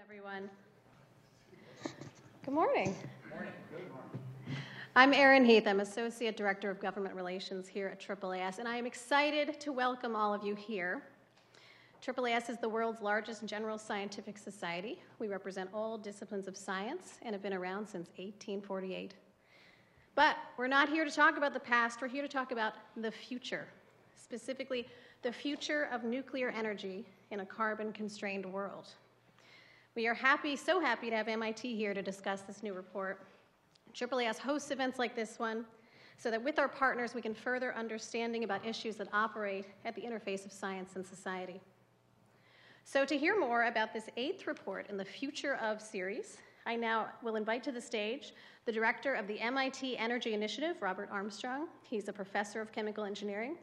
everyone. Good morning. Good morning. Good morning. I'm Erin Heath. I'm Associate Director of Government Relations here at AAAS, and I am excited to welcome all of you here. AAAS is the world's largest general scientific society. We represent all disciplines of science and have been around since 1848. But we're not here to talk about the past. We're here to talk about the future, specifically the future of nuclear energy in a carbon-constrained world. We are so happy to have MIT here to discuss this new report. AAAS hosts events like this one so that with our partners we can further understanding about issues that operate at the interface of science and society. So to hear more about this 8th report in the Future of series, I now will invite to the stage the director of the MIT Energy Initiative, Robert Armstrong. He's a professor of chemical engineering.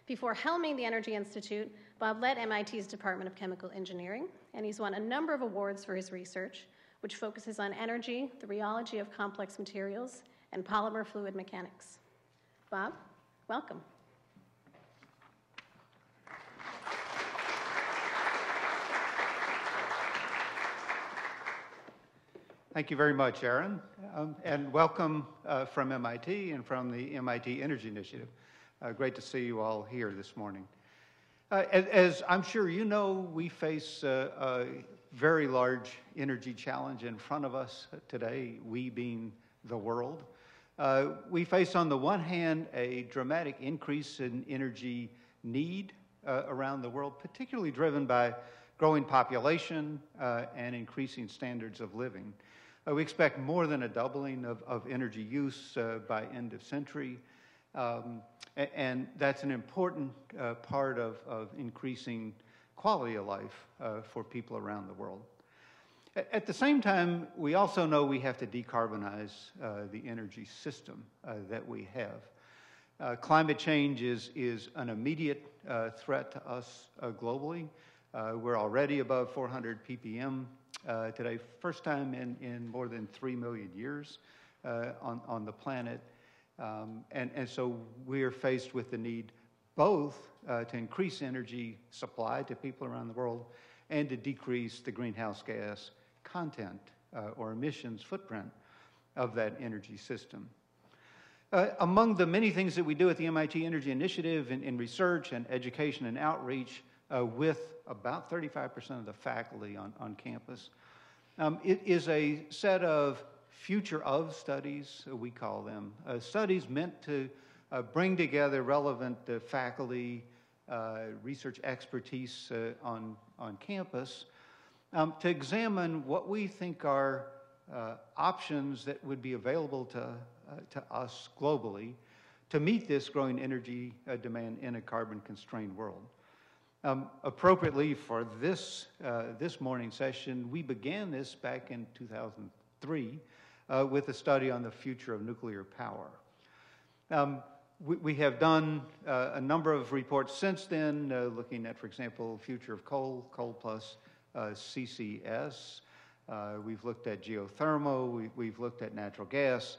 Before helming the Energy Institute, Bob led MIT's Department of Chemical Engineering, and he's won a number of awards for his research, which focuses on energy, the rheology of complex materials, and polymer fluid mechanics. Bob, welcome. Thank you very much, Erin, and welcome from MIT and from the MIT Energy Initiative. Great to see you all here this morning. As I'm sure you know, we face a very large energy challenge in front of us today, we being the world. We face, on the one hand, a dramatic increase in energy need around the world, particularly driven by growing population and increasing standards of living. We expect more than a doubling of energy use by end of century. And that's an important part of increasing quality of life for people around the world. At the same time, we also know we have to decarbonize the energy system that we have. Climate change is an immediate threat to us globally. We're already above 400 ppm today, first time in more than 3 million years on the planet. And so we're faced with the need both to increase energy supply to people around the world and to decrease the greenhouse gas content or emissions footprint of that energy system. Among the many things that we do at the MIT Energy Initiative in research and education and outreach with about 35% of the faculty on campus, it is a set of future of studies, we call them, studies meant to bring together relevant faculty, research expertise on campus to examine what we think are options that would be available to us globally to meet this growing energy demand in a carbon-constrained world. Appropriately for this morning's session, we began this back in 2003 with a study on the future of nuclear power. We have done a number of reports since then, looking at, for example, future of coal plus CCS. We've looked at geothermal, we've looked at natural gas,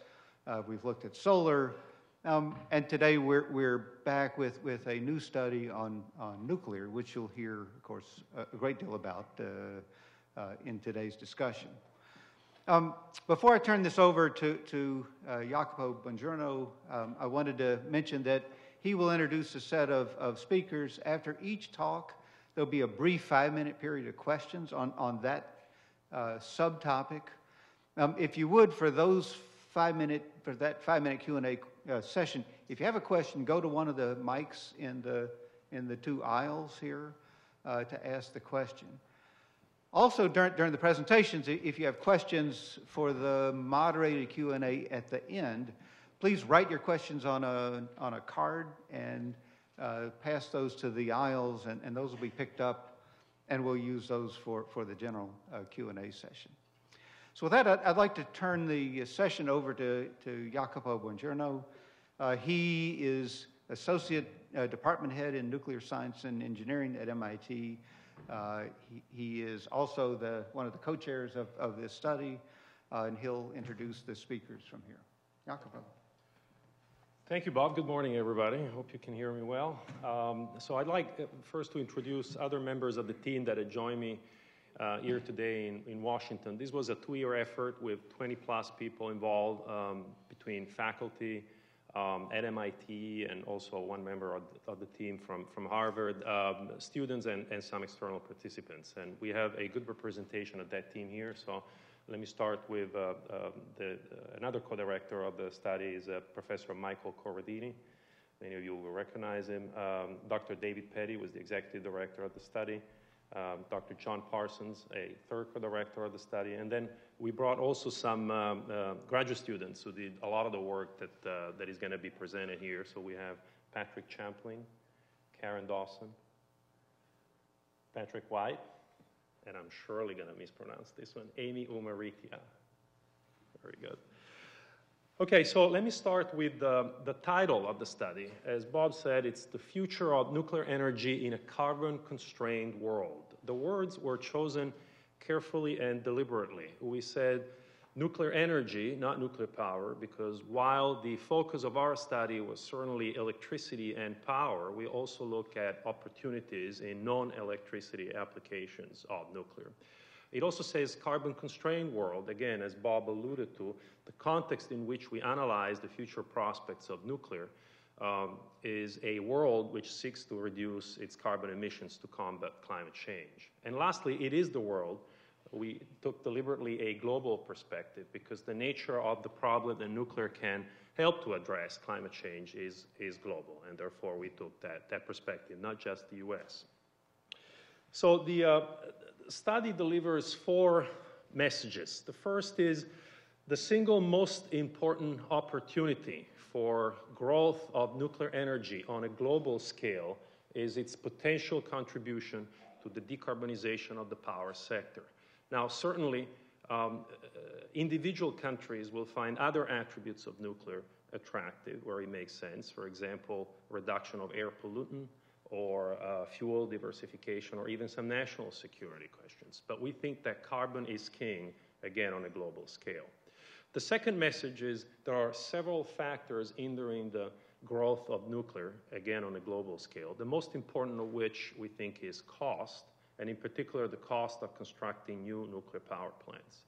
we've looked at solar, and today we're back with a new study on nuclear, which you'll hear, of course, a great deal about in today's discussion. Before I turn this over to Jacopo Bongiorno, I wanted to mention that he will introduce a set of speakers. After each talk, there'll be a brief 5-minute period of questions on that subtopic. If you would, for that 5-minute Q&A session, if you have a question, go to one of the mics in the 2 aisles here to ask the question. Also, during the presentations, if you have questions for the moderated Q&A at the end, please write your questions on a card and pass those to the aisles, and those will be picked up, and we'll use those for the general Q&A session. So with that, I'd like to turn the session over to Jacopo Bongiorno. He is Associate Department Head in Nuclear Science and Engineering at MIT. He is also one of the co-chairs of this study, and he'll introduce the speakers from here. Jacopo. Thank you, Bob. Good morning, everybody. I hope you can hear me well. So I'd like first to introduce other members of the team that have joined me here today in Washington. This was a 2-year effort with 20-plus people involved between faculty at MIT and also one member of the team from Harvard, students and some external participants. And we have a good representation of that team here. So let me start with another co-director of the study is Professor Michael Corradini. Many of you will recognize him. Dr. David Petty was the executive director of the study. Dr. John Parsons, a third co-director of the study. And then we brought also some graduate students who did a lot of the work that is going to be presented here. So we have Patrick Champlin, Karen Dawson, Patrick White, and I'm surely going to mispronounce this one, Amy Umaritia. Very good. Okay, so let me start with the title of the study. As Bob said, it's the future of nuclear energy in a carbon-constrained world. The words were chosen carefully and deliberately. We said nuclear energy, not nuclear power, because while the focus of our study was certainly electricity and power, we also look at opportunities in non-electricity applications of nuclear. It also says carbon-constrained world. Again, as Bob alluded to, the context in which we analyze the future prospects of nuclear is a world which seeks to reduce its carbon emissions to combat climate change. And lastly, it is the world. We took deliberately a global perspective because the nature of the problem that nuclear can help to address climate change is global, and therefore we took that perspective, not just the US. So the study delivers 4 messages. The first is the single most important opportunity for growth of nuclear energy on a global scale is its potential contribution to the decarbonization of the power sector. Now, certainly, individual countries will find other attributes of nuclear attractive where it makes sense. For example, reduction of air pollutant, or fuel diversification, or even some national security questions. But we think that carbon is king, again, on a global scale. The second message is there are several factors hindering the growth of nuclear, again, on a global scale, the most important of which we think is cost, and in particular, the cost of constructing new nuclear power plants.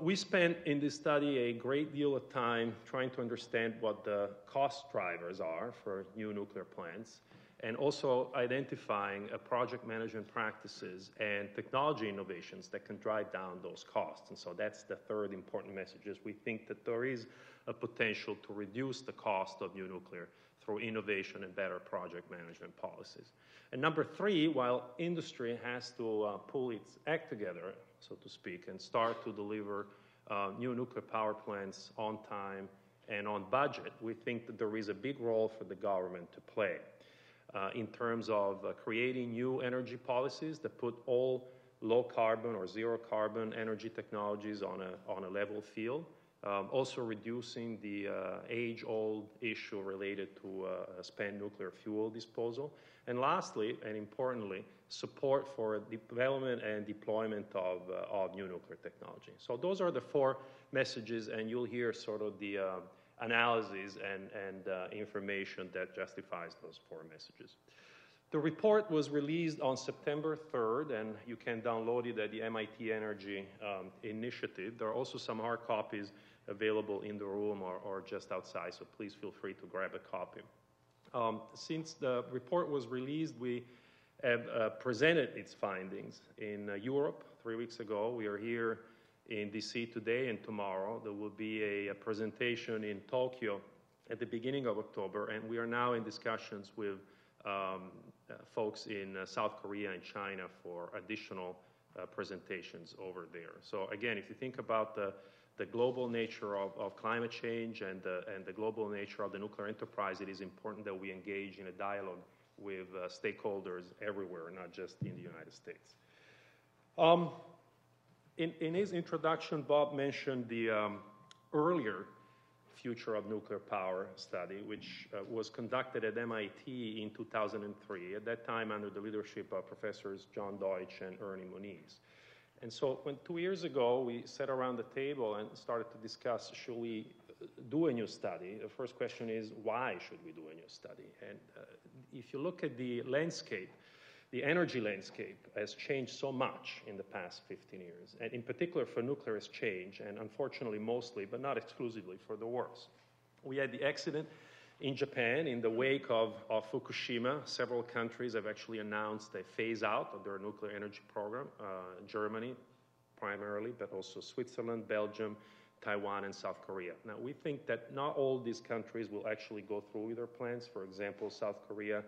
We spent in this study a great deal of time trying to understand what the cost drivers are for new nuclear plants and also identifying project management practices and technology innovations that can drive down those costs. And so that's the third important message is we think that there is a potential to reduce the cost of new nuclear through innovation and better project management policies. And number 3, while industry has to pull its act together, so to speak, and start to deliver new nuclear power plants on time and on budget, we think that there is a big role for the government to play in terms of creating new energy policies that put all low carbon or zero carbon energy technologies on a level field. Also reducing the age-old issue related to spent nuclear fuel disposal. And lastly, and importantly, support for development and deployment of new nuclear technology. So those are the 4 messages, and you'll hear sort of the analysis and information that justifies those 4 messages. The report was released on September 3rd, and you can download it at the MIT Energy Initiative. There are also some hard copies available in the room or just outside, so please feel free to grab a copy. Since the report was released, we have presented its findings in Europe 3 weeks ago. We are here in DC today and tomorrow. There will be a presentation in Tokyo at the beginning of October, and we are now in discussions with folks in South Korea and China for additional presentations over there. So again, if you think about the global nature of climate change and the global nature of the nuclear enterprise, it is important that we engage in a dialogue with stakeholders everywhere, not just in the United States. In his introduction, Bob mentioned the earlier Future of Nuclear Power study, which was conducted at MIT in 2003, at that time under the leadership of Professors John Deutsch and Ernie Moniz. And so when 2 years ago we sat around the table and started to discuss, should we do a new study? The first question is, why should we do a new study? And if you look at the landscape, The energy landscape has changed so much in the past 15 years, and in particular for nuclear has changed, and unfortunately mostly, but not exclusively, for the worse. We had the accident in Japan in the wake of Fukushima. Several countries have actually announced a phase out of their nuclear energy program, Germany primarily, but also Switzerland, Belgium, Taiwan, and South Korea. Now, we think that not all these countries will actually go through with their plans. For example, South Korea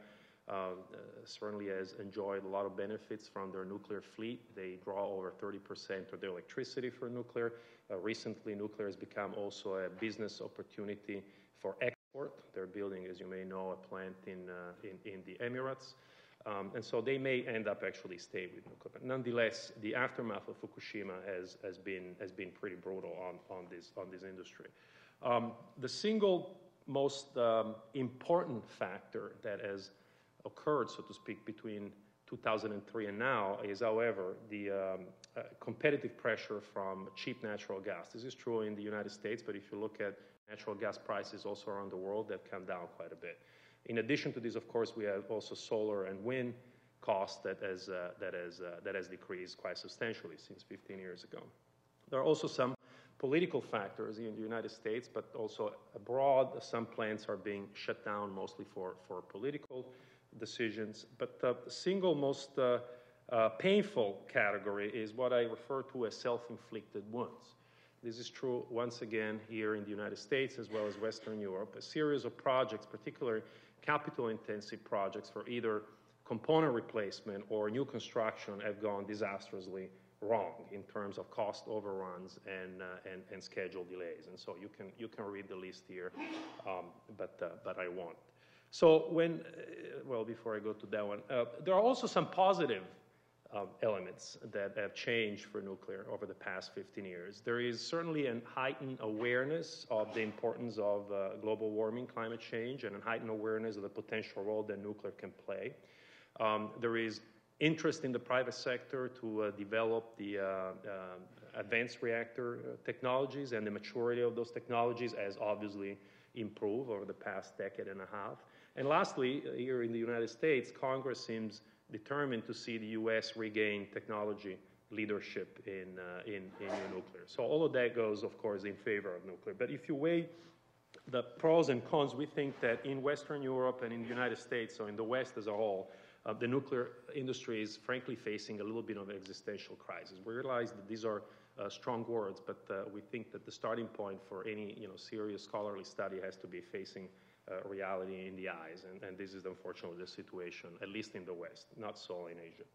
certainly has enjoyed a lot of benefits from their nuclear fleet. They draw over 30% of their electricity for nuclear. Recently, nuclear has become also a business opportunity for export. They're building, as you may know, a plant in the Emirates. And so they may end up actually staying with nuclear. But nonetheless, the aftermath of Fukushima has been pretty brutal on this industry. The single most important factor that has occurred, so to speak, between 2003 and now is, however, the competitive pressure from cheap natural gas. This is true in the United States, but if you look at natural gas prices also around the world, they've come down quite a bit. In addition to this, of course, we have also solar and wind costs that has decreased quite substantially since 15 years ago. There are also some political factors in the United States, but also abroad. Some plants are being shut down mostly for political decisions. But the single most painful category is what I refer to as self-inflicted wounds. This is true, once again, here in the United States as well as Western Europe. A series of projects, particularly capital-intensive projects for either component replacement or new construction, have gone disastrously wrong in terms of cost overruns and schedule delays. And so you can read the list here, but I won't. So before I go to that one, there are also some positive elements that have changed for nuclear over the past 15 years. There is certainly a heightened awareness of the importance of global warming, climate change, and a heightened awareness of the potential role that nuclear can play. There is interest in the private sector to develop the advanced reactor technologies, and the maturity of those technologies has obviously improved over the past decade and a half. And lastly, here in the United States, Congress seems determined to see the U.S. regain technology leadership in nuclear. So all of that goes, of course, in favor of nuclear. But if you weigh the pros and cons, we think that in Western Europe and in the United States, so in the West as a whole, the nuclear industry is frankly facing a little bit of an existential crisis. We realize that these are strong words, but we think that the starting point for any serious scholarly study has to be facing reality in the eyes, and this is unfortunately the situation, at least in the West, not so in Asia.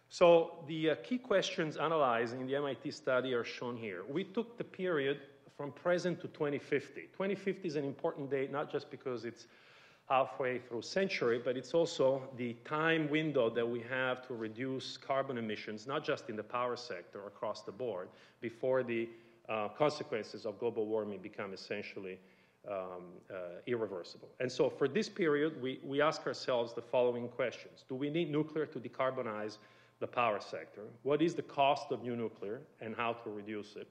So the key questions analyzed in the MIT study are shown here. We took the period from present to 2050. 2050 is an important date, not just because it's halfway through century, but it's also the time window that we have to reduce carbon emissions, not just in the power sector, across the board, before the consequences of global warming become essentially irreversible. And so for this period, we ask ourselves the following questions. Do we need nuclear to decarbonize the power sector? What is the cost of new nuclear and how to reduce it?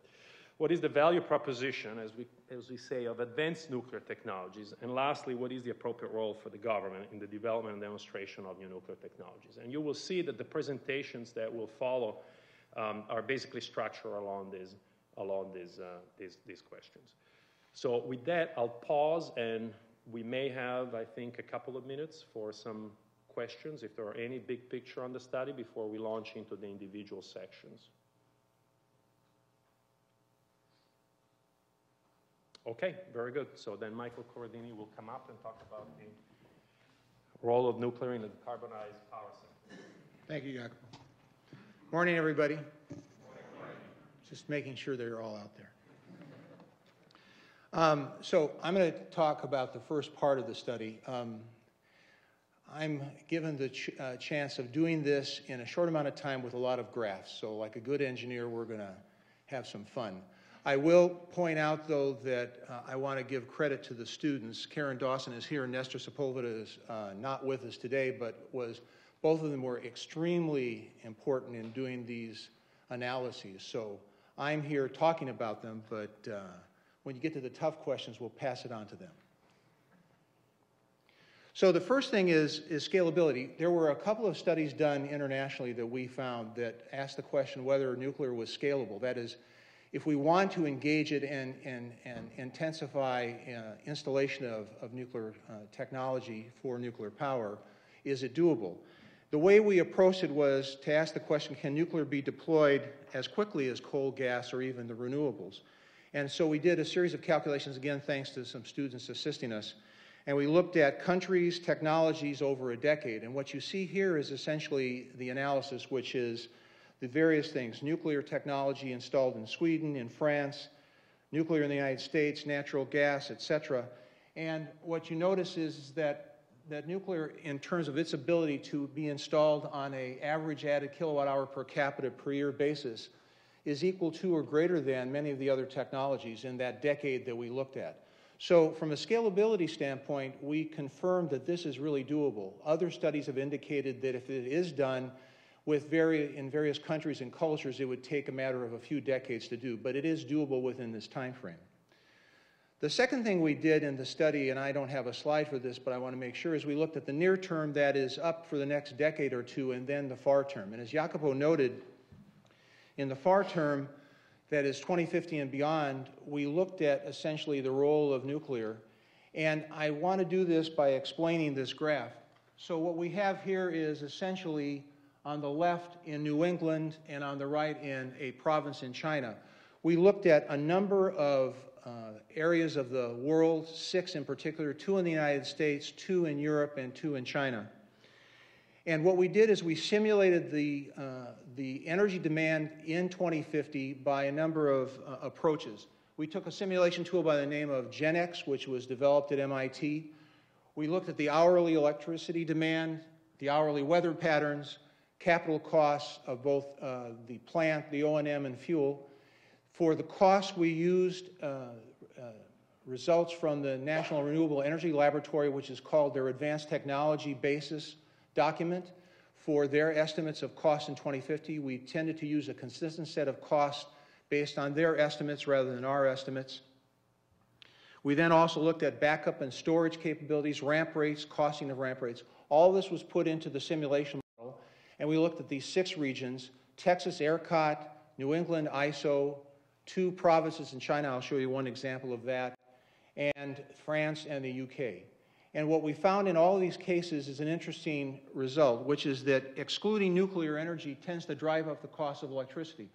What is the value proposition, as we say, of advanced nuclear technologies? And lastly, what is the appropriate role for the government in the development and demonstration of new nuclear technologies? And you will see that the presentations that will follow are basically structured along these questions. So with that, I'll pause, and we may have, I think, a couple of minutes for some questions, if there are any big picture on the study, before we launch into the individual sections. Okay, very good. So then Michael Corradini will come up and talk about the role of nuclear in the decarbonized power sector. Thank you, Jacopo. Morning, everybody. Morning. Just making sure they're all out there. So I'm going to talk about the first part of the study. I'm given the chance of doing this in a short amount of time with a lot of graphs. So like a good engineer, we're going to have some fun. I will point out, though, that I want to give credit to the students. Karen Dawson is here, and Nestor Sepulveda is not with us today, but both of them were extremely important in doing these analyses. So I'm here talking about them, but when you get to the tough questions, we'll pass it on to them. So the first thing is scalability. There were a couple of studies done internationally that we found that asked the question whether nuclear was scalable. That is, if we want to engage it and intensify installation of nuclear technology for nuclear power, is it doable? The way we approached it was to ask the question, can nuclear be deployed as quickly as coal, gas, or even the renewables? And so we did a series of calculations, again, thanks to some students assisting us. And we looked at countries, technologies over a decade. And what you see here is essentially the analysis, which is the various things: nuclear technology installed in Sweden, in France, nuclear in the United States, natural gas, etc. And what you notice is that nuclear, in terms of its ability to be installed on an average added kilowatt hour per capita per year basis, is equal to or greater than many of the other technologies in that decade that we looked at. So from a scalability standpoint, we confirmed that this is really doable. Other studies have indicated that if it is done in various countries and cultures, it would take a matter of a few decades to do, but it is doable within this time frame. The second thing we did in the study, and I don't have a slide for this, but I want to make sure, is we looked at the near term, that is up for the next decade or two, and then the far term. And as Jacopo noted, in the far term, that is 2050 and beyond, we looked at essentially the role of nuclear. And I want to do this by explaining this graph. So what we have here is essentially on the left in New England and on the right in a province in China. We looked at a number of areas of the world, 6 in particular, 2 in the United States, 2 in Europe, and 2 in China. And what we did is we simulated the energy demand in 2050 by a number of approaches. We took a simulation tool by the name of GenX, which was developed at MIT. We looked at the hourly electricity demand, the hourly weather patterns, capital costs of both the plant, the O&M, and fuel. For the costs, we used results from the National Renewable Energy Laboratory, which is called their Advanced Technology Basis document. For their estimates of costs in 2050, we tended to use a consistent set of costs based on their estimates rather than our estimates. We then also looked at backup and storage capabilities, ramp rates, costing of ramp rates. All this was put into the simulation model, and we looked at these 6 regions: Texas, ERCOT, New England, ISO, 2 provinces in China, I'll show you one example of that, and France and the UK. And what we found in all of these cases is an interesting result, which is that excluding nuclear energy tends to drive up the cost of electricity.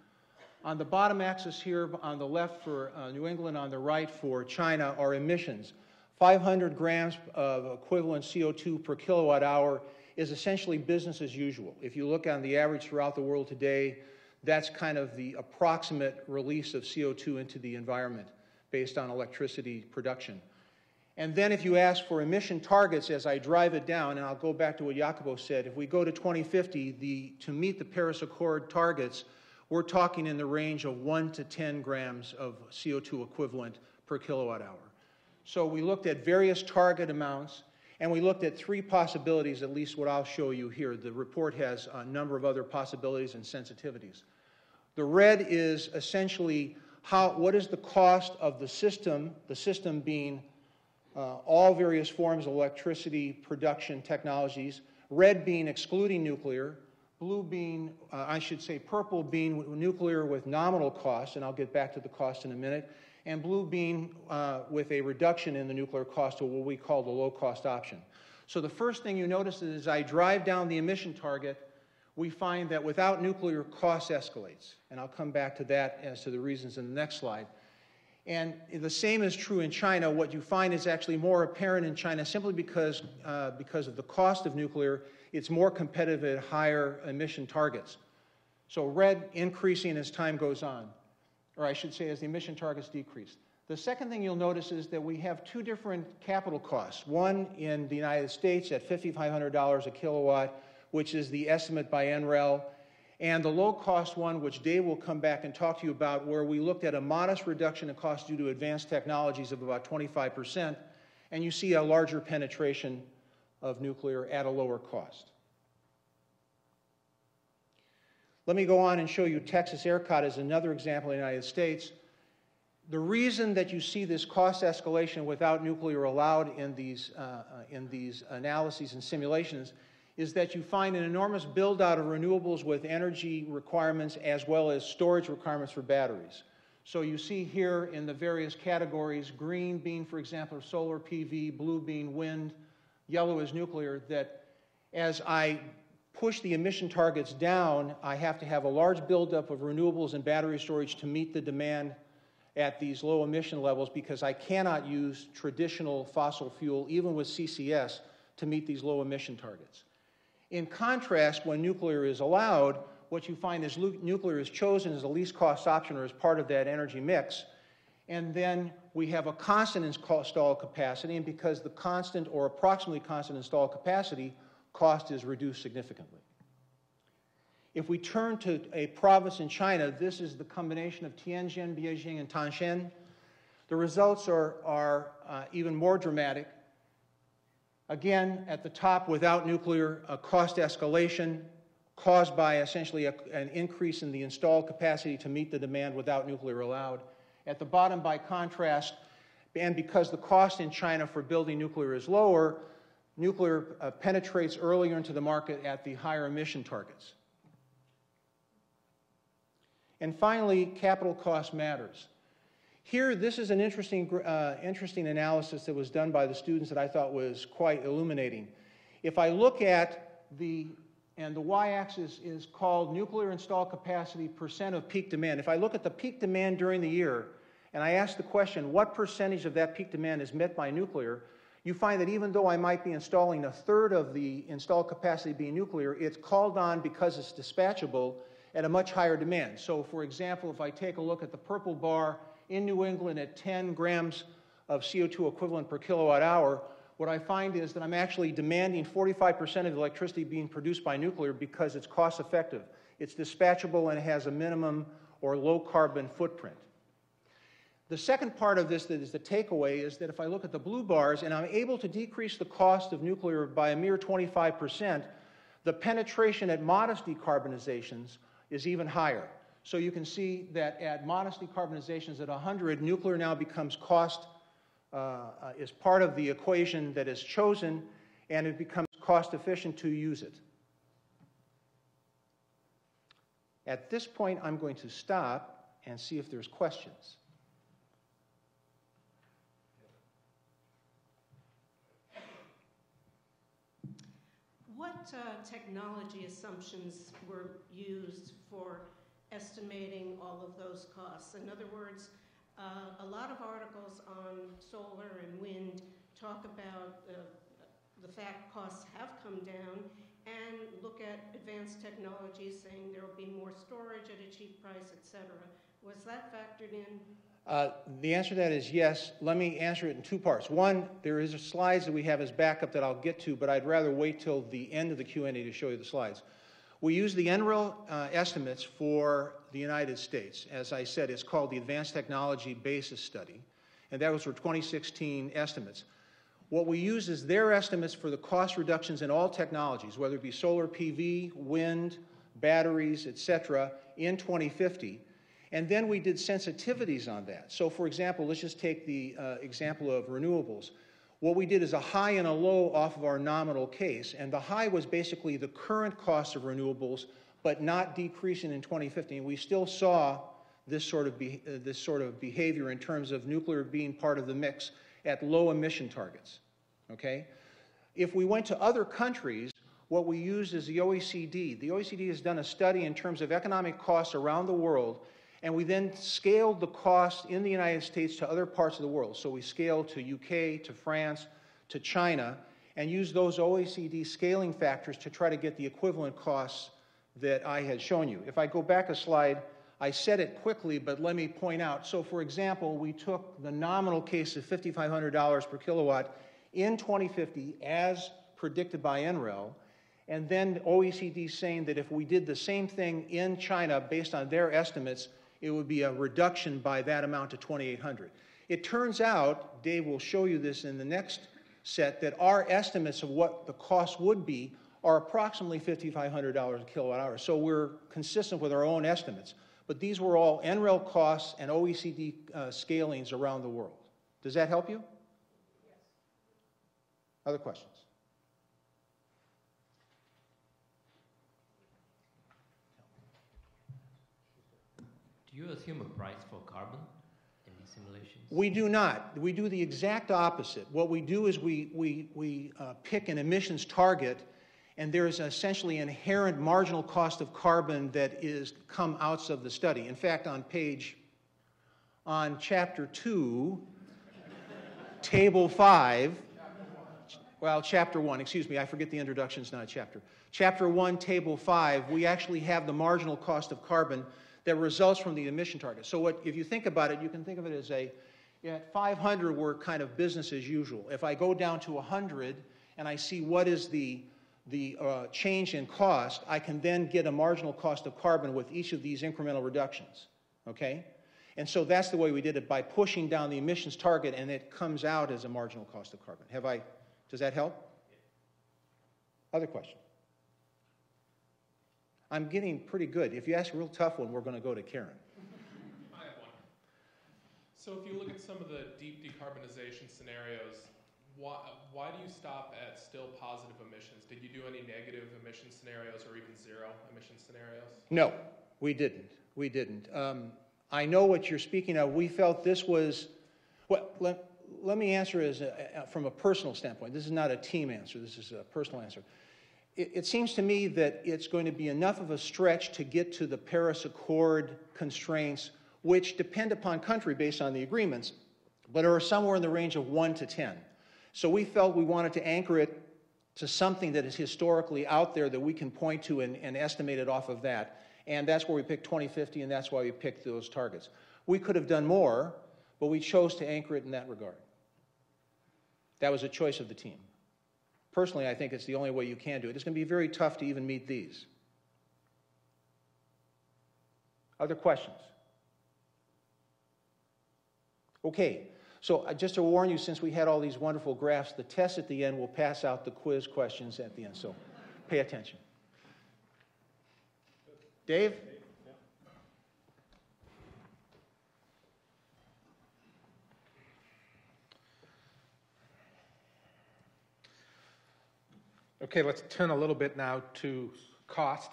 On the bottom axis here, on the left for New England, on the right for China, are emissions. 500 grams of equivalent CO2 per kilowatt hour is essentially business as usual. If you look on the average throughout the world today, that's kind of the approximate release of CO2 into the environment based on electricity production. And then if you ask for emission targets as I drive it down, and I'll go back to what Jacopo said, if we go to 2050, to meet the Paris Accord targets, we're talking in the range of 1 to 10 grams of CO2 equivalent per kilowatt hour. So we looked at various target amounts, and we looked at 3 possibilities, at least what I'll show you here. The report has a number of other possibilities and sensitivities. The red is essentially what is the cost of the system being all various forms of electricity production technologies, red being excluding nuclear, blue being, purple being nuclear with nominal cost, and I'll get back to the cost in a minute, and blue being with a reduction in the nuclear cost to what we call the low-cost option. So the first thing you notice is as I drive down the emission target, we find that without nuclear, cost escalates. And I'll come back to that as to the reasons in the next slide. And the same is true in China. What you find is actually more apparent in China simply because of the cost of nuclear. It's more competitive at higher emission targets. So red increasing as time goes on, or I should say as the emission targets decrease. The second thing you'll notice is that we have 2 different capital costs. One in the United States at $5,500 a kilowatt, which is the estimate by NREL, and the low-cost one, which Dave will come back and talk to you about, where we looked at a modest reduction in cost due to advanced technologies of about 25%, and you see a larger penetration of nuclear at a lower cost. Let me go on and show you Texas ERCOT as another example in the United States. The reason that you see this cost escalation without nuclear allowed in these analyses and simulations is that you find an enormous build-out of renewables with energy requirements as well as storage requirements for batteries. So you see here in the various categories, green being, for example, solar PV, blue being wind, yellow is nuclear, that as I push the emission targets down, I have to have a large buildup of renewables and battery storage to meet the demand at these low emission levels, because I cannot use traditional fossil fuel, even with CCS, to meet these low emission targets. In contrast, when nuclear is allowed, what you find is nuclear is chosen as the least cost option or as part of that energy mix. And then we have a constant installed capacity, and because the constant or approximately constant installed capacity, cost is reduced significantly. If we turn to a province in China, this is the combination of Tianjin, Beijing, and Tanshan. The results are even more dramatic. Again, at the top, without nuclear, a cost escalation caused by essentially an increase in the installed capacity to meet the demand without nuclear allowed. At the bottom, by contrast, and because the cost in China for building nuclear is lower, nuclear penetrates earlier into the market at the higher emission targets. And finally, capital cost matters. Here, this is an interesting analysis that was done by the students that I thought was quite illuminating. If I look at and the y-axis is called nuclear installed capacity percent of peak demand. If I look at the peak demand during the year, and I ask the question, what percentage of that peak demand is met by nuclear, you find that even though I might be installing a third of the installed capacity being nuclear, it's called on because it's dispatchable at a much higher demand. So, for example, if I take a look at the purple bar in New England at 10 grams of CO2 equivalent per kilowatt hour, what I find is that I'm actually demanding 45% of the electricity being produced by nuclear because it's cost effective. It's dispatchable and it has a minimum or low carbon footprint. The second part of this that is the takeaway is that if I look at the blue bars and I'm able to decrease the cost of nuclear by a mere 25%, the penetration at modest decarbonizations is even higher. So you can see that at modest decarbonizations at 100, nuclear now becomes is part of the equation that is chosen, and it becomes cost efficient to use it. At this point, I'm going to stop and see if there's questions. What technology assumptions were used for estimating all of those costs? In other words, a lot of articles on solar and wind talk about the fact costs have come down and look at advanced technologies saying there will be more storage at a cheap price, etc. Was that factored in? The answer to that is yes. Let me answer it in two parts. One, there is slides that we have as backup that I'll get to, but I'd rather wait till the end of the Q&A to show you the slides. We use the NREL estimates for the United States. As I said, it's called the Advanced Technology Basis Study, and that was for 2016 estimates. What we use is their estimates for the cost reductions in all technologies, whether it be solar PV, wind, batteries, etc., in 2050. And then we did sensitivities on that. So, for example, let's just take the example of renewables. What we did is a high and a low off of our nominal case, and the high was basically the current cost of renewables, but not decreasing in 2050. And we still saw this sort of behavior in terms of nuclear being part of the mix at low emission targets. Okay? If we went to other countries, what we used is the OECD. The OECD has done a study in terms of economic costs around the world, and we then scaled the cost in the United States to other parts of the world. So we scaled to UK, to France, to China, and used those OECD scaling factors to try to get the equivalent costs that I had shown you. If I go back a slide, I said it quickly, but let me point out. So, for example, we took the nominal case of $5,500 per kilowatt in 2050 as predicted by NREL, and then OECD saying that if we did the same thing in China based on their estimates, it would be a reduction by that amount to 2,800. It turns out, Dave will show you this in the next set, that our estimates of what the cost would be are approximately $5,500 a kilowatt hour. So we're consistent with our own estimates. but these were all NREL costs and OECD scalings around the world. Does that help you? Yes. Other questions? Do you assume a price for carbon in these simulations? We do not. We do the exact opposite. What we do is we pick an emissions target, and there is essentially an inherent marginal cost of carbon that come out of the study. In fact, on Chapter 2, Table 5, well, Chapter 1, excuse me, I forget the introduction, it's not a chapter. Chapter 1, Table 5, we actually have the marginal cost of carbon that results from the emission target. So if you think about it, you can think of it as at 500, we're kind of business as usual. If I go down to 100 and I see what is the change in cost, I can then get a marginal cost of carbon with each of these incremental reductions, okay? And so that's the way we did it, by pushing down the emissions target, and it comes out as a marginal cost of carbon. Does that help? Other questions? I'm getting pretty good. If you ask a real tough one, we're going to go to Karen. I have one. So if you look at some of the deep decarbonization scenarios, why do you stop at still positive emissions? Did you do any negative emission scenarios or even zero emission scenarios? No, we didn't. We didn't. I know what you're speaking of. We felt this was, well, let me answer from a personal standpoint. This is not a team answer. This is a personal answer. It seems to me that it's going to be enough of a stretch to get to the Paris Accord constraints, which depend upon country based on the agreements, but are somewhere in the range of 1 to 10. So we felt we wanted to anchor it to something that is historically out there that we can point to and estimate it off of that. And that's where we picked 2050, and that's why we picked those targets. We could have done more, but we chose to anchor it in that regard. That was a choice of the team. Personally, I think it's the only way you can do it. It's going to be very tough to even meet these. Other questions? Okay, so just to warn you, since we had all these wonderful graphs, the test at the end will pass out the quiz questions at the end, so pay attention. Dave? Okay, let's turn a little bit now to cost.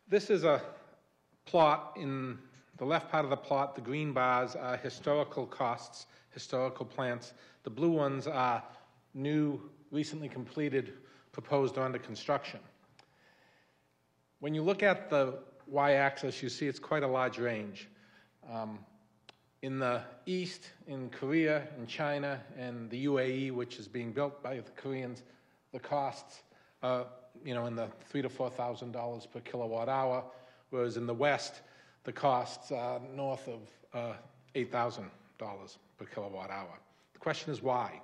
This is a plot. In the left part of the plot, the green bars are historical costs, historical plants. The blue ones are new, recently completed, proposed or under construction. When you look at the y-axis, you see it's quite a large range. In the east, in Korea, in China, and the UAE, which is being built by the Koreans, the costs are, in the $3,000 to $4,000 per kilowatt hour, whereas in the West, the costs are north of $8,000 per kilowatt hour. The question is why?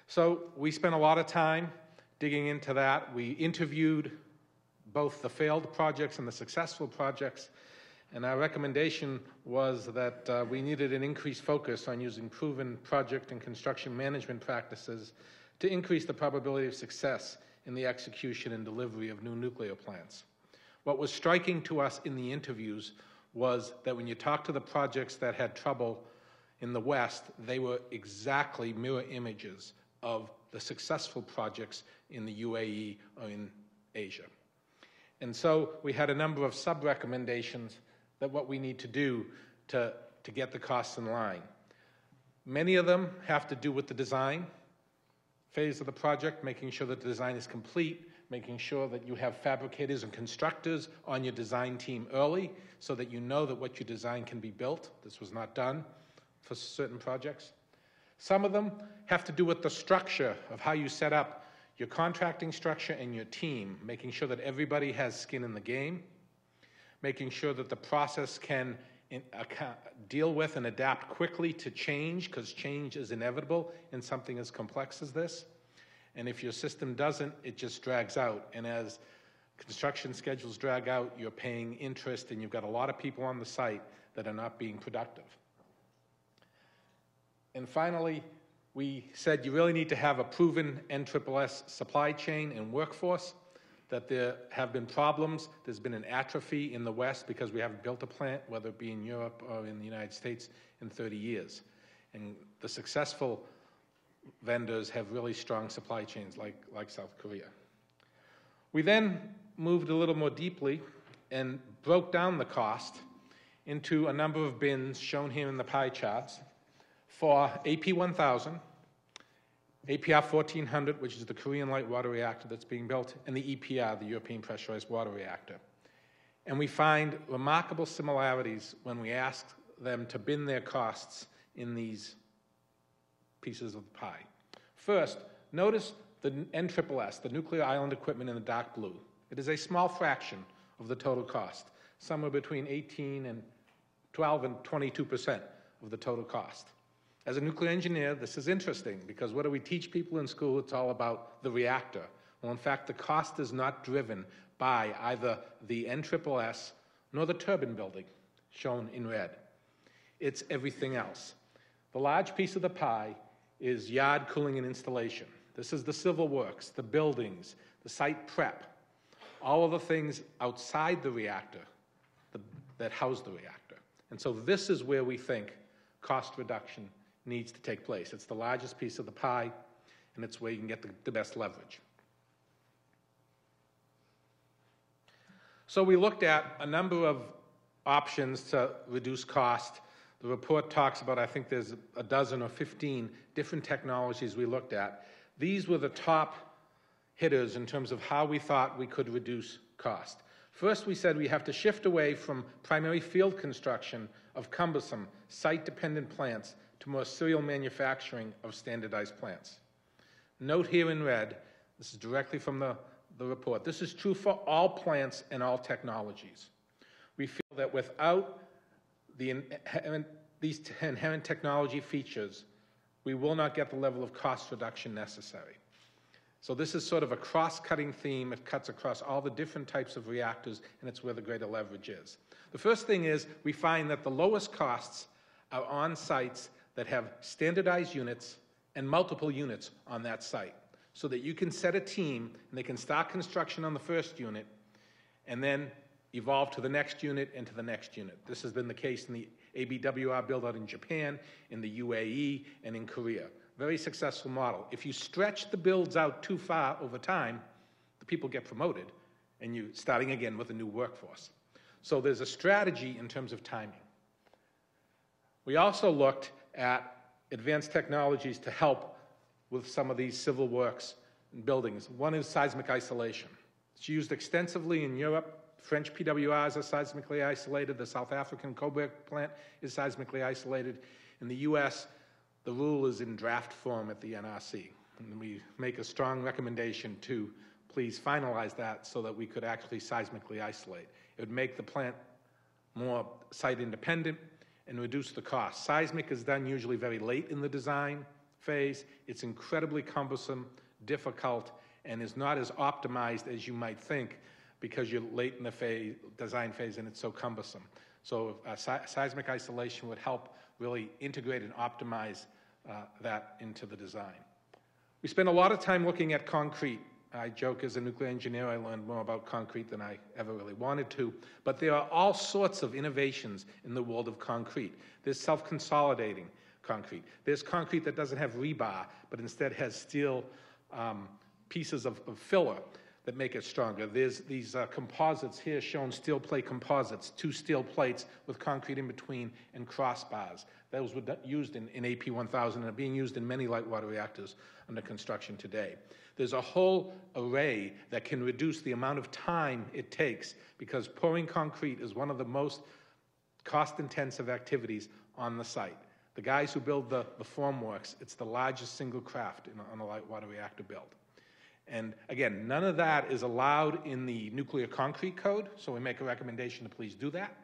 So we spent a lot of time digging into that. We interviewed both the failed projects and the successful projects, and our recommendation was that we needed an increased focus on using proven project and construction management practices to increase the probability of success in the execution and delivery of new nuclear plants. What was striking to us in the interviews was that when you talk to the projects that had trouble in the West, they were exactly mirror images of the successful projects in the UAE or in Asia. And so we had a number of sub-recommendations that what we need to do to get the costs in line. Many of them have to do with the design phase of the project, making sure that the design is complete, making sure that you have fabricators and constructors on your design team early so that you know that what you design can be built. This was not done for certain projects. Some of them have to do with the structure of how you set up your contracting structure and your team, making sure that everybody has skin in the game, making sure that the process can deal with and adapt quickly to change, because change is inevitable in something as complex as this. And if your system doesn't, it just drags out. And as construction schedules drag out, you're paying interest, and you've got a lot of people on the site that are not being productive. And finally, we said you really need to have a proven NSSS supply chain and workforce. that there have been problems. There's been an atrophy in the West because we haven't built a plant, whether it be in Europe or in the United States, in 30 years. And the successful vendors have really strong supply chains like South Korea. We then moved a little more deeply and broke down the cost into a number of bins shown here in the pie charts for AP1000, APR 1400, which is the Korean light water reactor that's being built, and the EPR, the European pressurized water reactor. And we find remarkable similarities when we ask them to bin their costs in these pieces of the pie. First, notice the NSSS, the nuclear island equipment in the dark blue. It is a small fraction of the total cost, somewhere between 12 and 22% of the total cost. As a nuclear engineer, this is interesting because what do we teach people in school? It's all about the reactor. Well, in fact, the cost is not driven by either the NSSS nor the turbine building, shown in red. It's everything else. The large piece of the pie is yard cooling and installation. This is the civil works, the buildings, the site prep, all of the things outside the reactor that house the reactor. And so this is where we think cost reduction needs to take place. It's the largest piece of the pie, and it's where you can get the best leverage. So we looked at a number of options to reduce cost. The report talks about, I think there's a dozen or 15 different technologies we looked at. These were the top hitters in terms of how we thought we could reduce cost. First, we said we have to shift away from primary field construction of cumbersome, site-dependent plants to more serial manufacturing of standardized plants. Note here in red, this is directly from the report, this is true for all plants and all technologies. We feel that without these inherent technology features, we will not get the level of cost reduction necessary. So this is sort of a cross-cutting theme. It cuts across all the different types of reactors, and it's where the greater leverage is. The first thing is we find that the lowest costs are on sites that have standardized units and multiple units on that site, so that you can set a team and they can start construction on the first unit and then evolve to the next unit and to the next unit. This has been the case in the ABWR build-out in Japan, in the UAE, and in Korea. Very successful model. If you stretch the builds out too far over time, the people get promoted, and you're starting again with a new workforce. So there's a strategy in terms of timing. We also looked at advanced technologies to help with some of these civil works and buildings. One is seismic isolation. It's used extensively in Europe. French PWRs are seismically isolated. The South African Coburg plant is seismically isolated. In the US, the rule is in draft form at the NRC. And we make a strong recommendation to please finalize that so that we could actually seismically isolate. It would make the plant more site independent and reduce the cost. Seismic is done usually very late in the design phase. It's incredibly cumbersome, difficult, and is not as optimized as you might think because you're late in the design phase and it's so cumbersome. So seismic isolation would help really integrate and optimize that into the design. We spend a lot of time looking at concrete. I joke as a nuclear engineer, I learned more about concrete than I ever really wanted to, but there are all sorts of innovations in the world of concrete. There's self-consolidating concrete. There's concrete that doesn't have rebar, but instead has steel pieces of filler that make it stronger. There's these composites here shown, steel plate composites, 2 steel plates with concrete in between and crossbars. Those were used in AP1000 and are being used in many light water reactors under construction today. There's a whole array that can reduce the amount of time it takes because pouring concrete is one of the most cost-intensive activities on the site. The guys who build the formworks, it's the largest single craft on a light water reactor build. And again, none of that is allowed in the nuclear concrete code, so we make a recommendation to please do that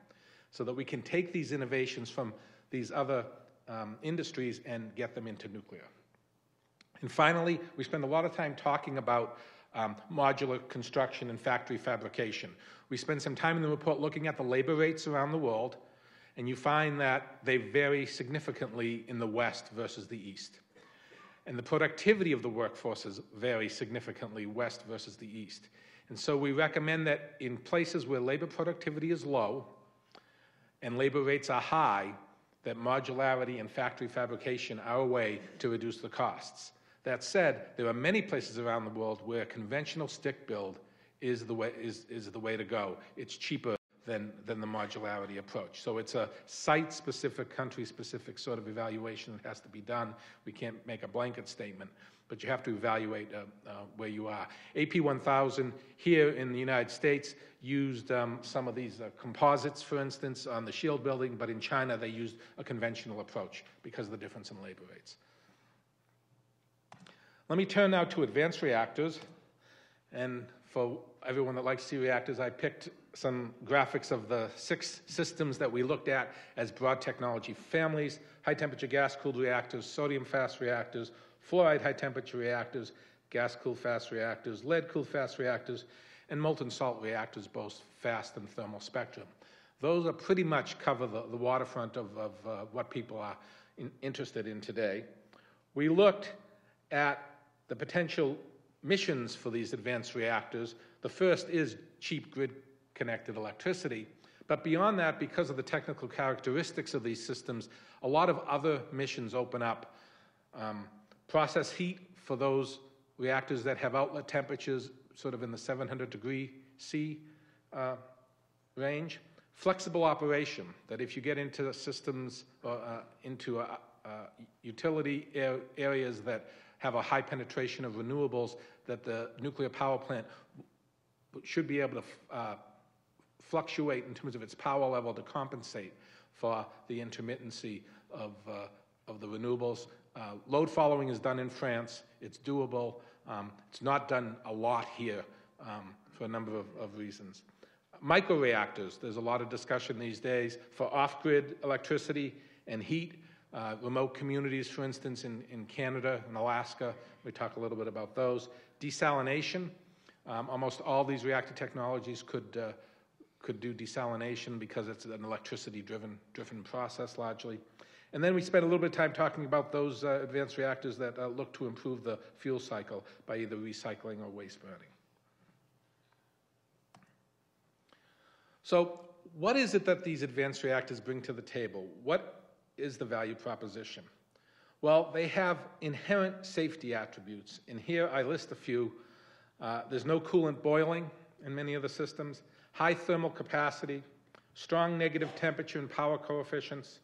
so that we can take these innovations from these other industries and get them into nuclear. And finally, we spend a lot of time talking about modular construction and factory fabrication. We spend some time in the report looking at the labor rates around the world, and you find that they vary significantly in the West versus the East. And the productivity of the workforces vary significantly West versus the East. And so we recommend that in places where labor productivity is low and labor rates are high, that modularity and factory fabrication are a way to reduce the costs. That said, there are many places around the world where conventional stick build is the way to go. It's cheaper than the modularity approach. So it's a site-specific, country-specific sort of evaluation that has to be done. We can't make a blanket statement, but you have to evaluate where you are. AP1000 here in the United States used some of these composites, for instance, on the shield building, but in China they used a conventional approach because of the difference in labor rates. Let me turn now to advanced reactors. And for everyone that likes to see reactors, I picked some graphics of the 6 systems that we looked at as broad technology families: high-temperature gas-cooled reactors, sodium-fast reactors, fluoride high-temperature reactors, gas-cooled fast reactors, lead-cooled fast reactors, and molten salt reactors, both fast and thermal spectrum. Those are pretty much cover the waterfront of what people are interested in today. We looked at the potential missions for these advanced reactors. The first is cheap grid-connected electricity. But beyond that, because of the technical characteristics of these systems, a lot of other missions open up. Process heat for those reactors that have outlet temperatures sort of in the 700 degree C range. Flexible operation, that if you get into systems or into utility areas that have a high penetration of renewables, that the nuclear power plant should be able to fluctuate in terms of its power level to compensate for the intermittency of the renewables. Load following is done in France. It's doable. It's not done a lot here for a number of reasons. Microreactors, there's a lot of discussion these days for off-grid electricity and heat. Remote communities, for instance, in Canada and Alaska, we talk a little bit about those. Desalination, almost all these reactor technologies could do desalination because it's an electricity-driven process largely. And then we spent a little bit of time talking about those advanced reactors that look to improve the fuel cycle by either recycling or waste burning. So what is it that these advanced reactors bring to the table? What is the value proposition? Well, they have inherent safety attributes. And here I list a few. There's no coolant boiling in many of the systems, high thermal capacity, strong negative temperature and power coefficients,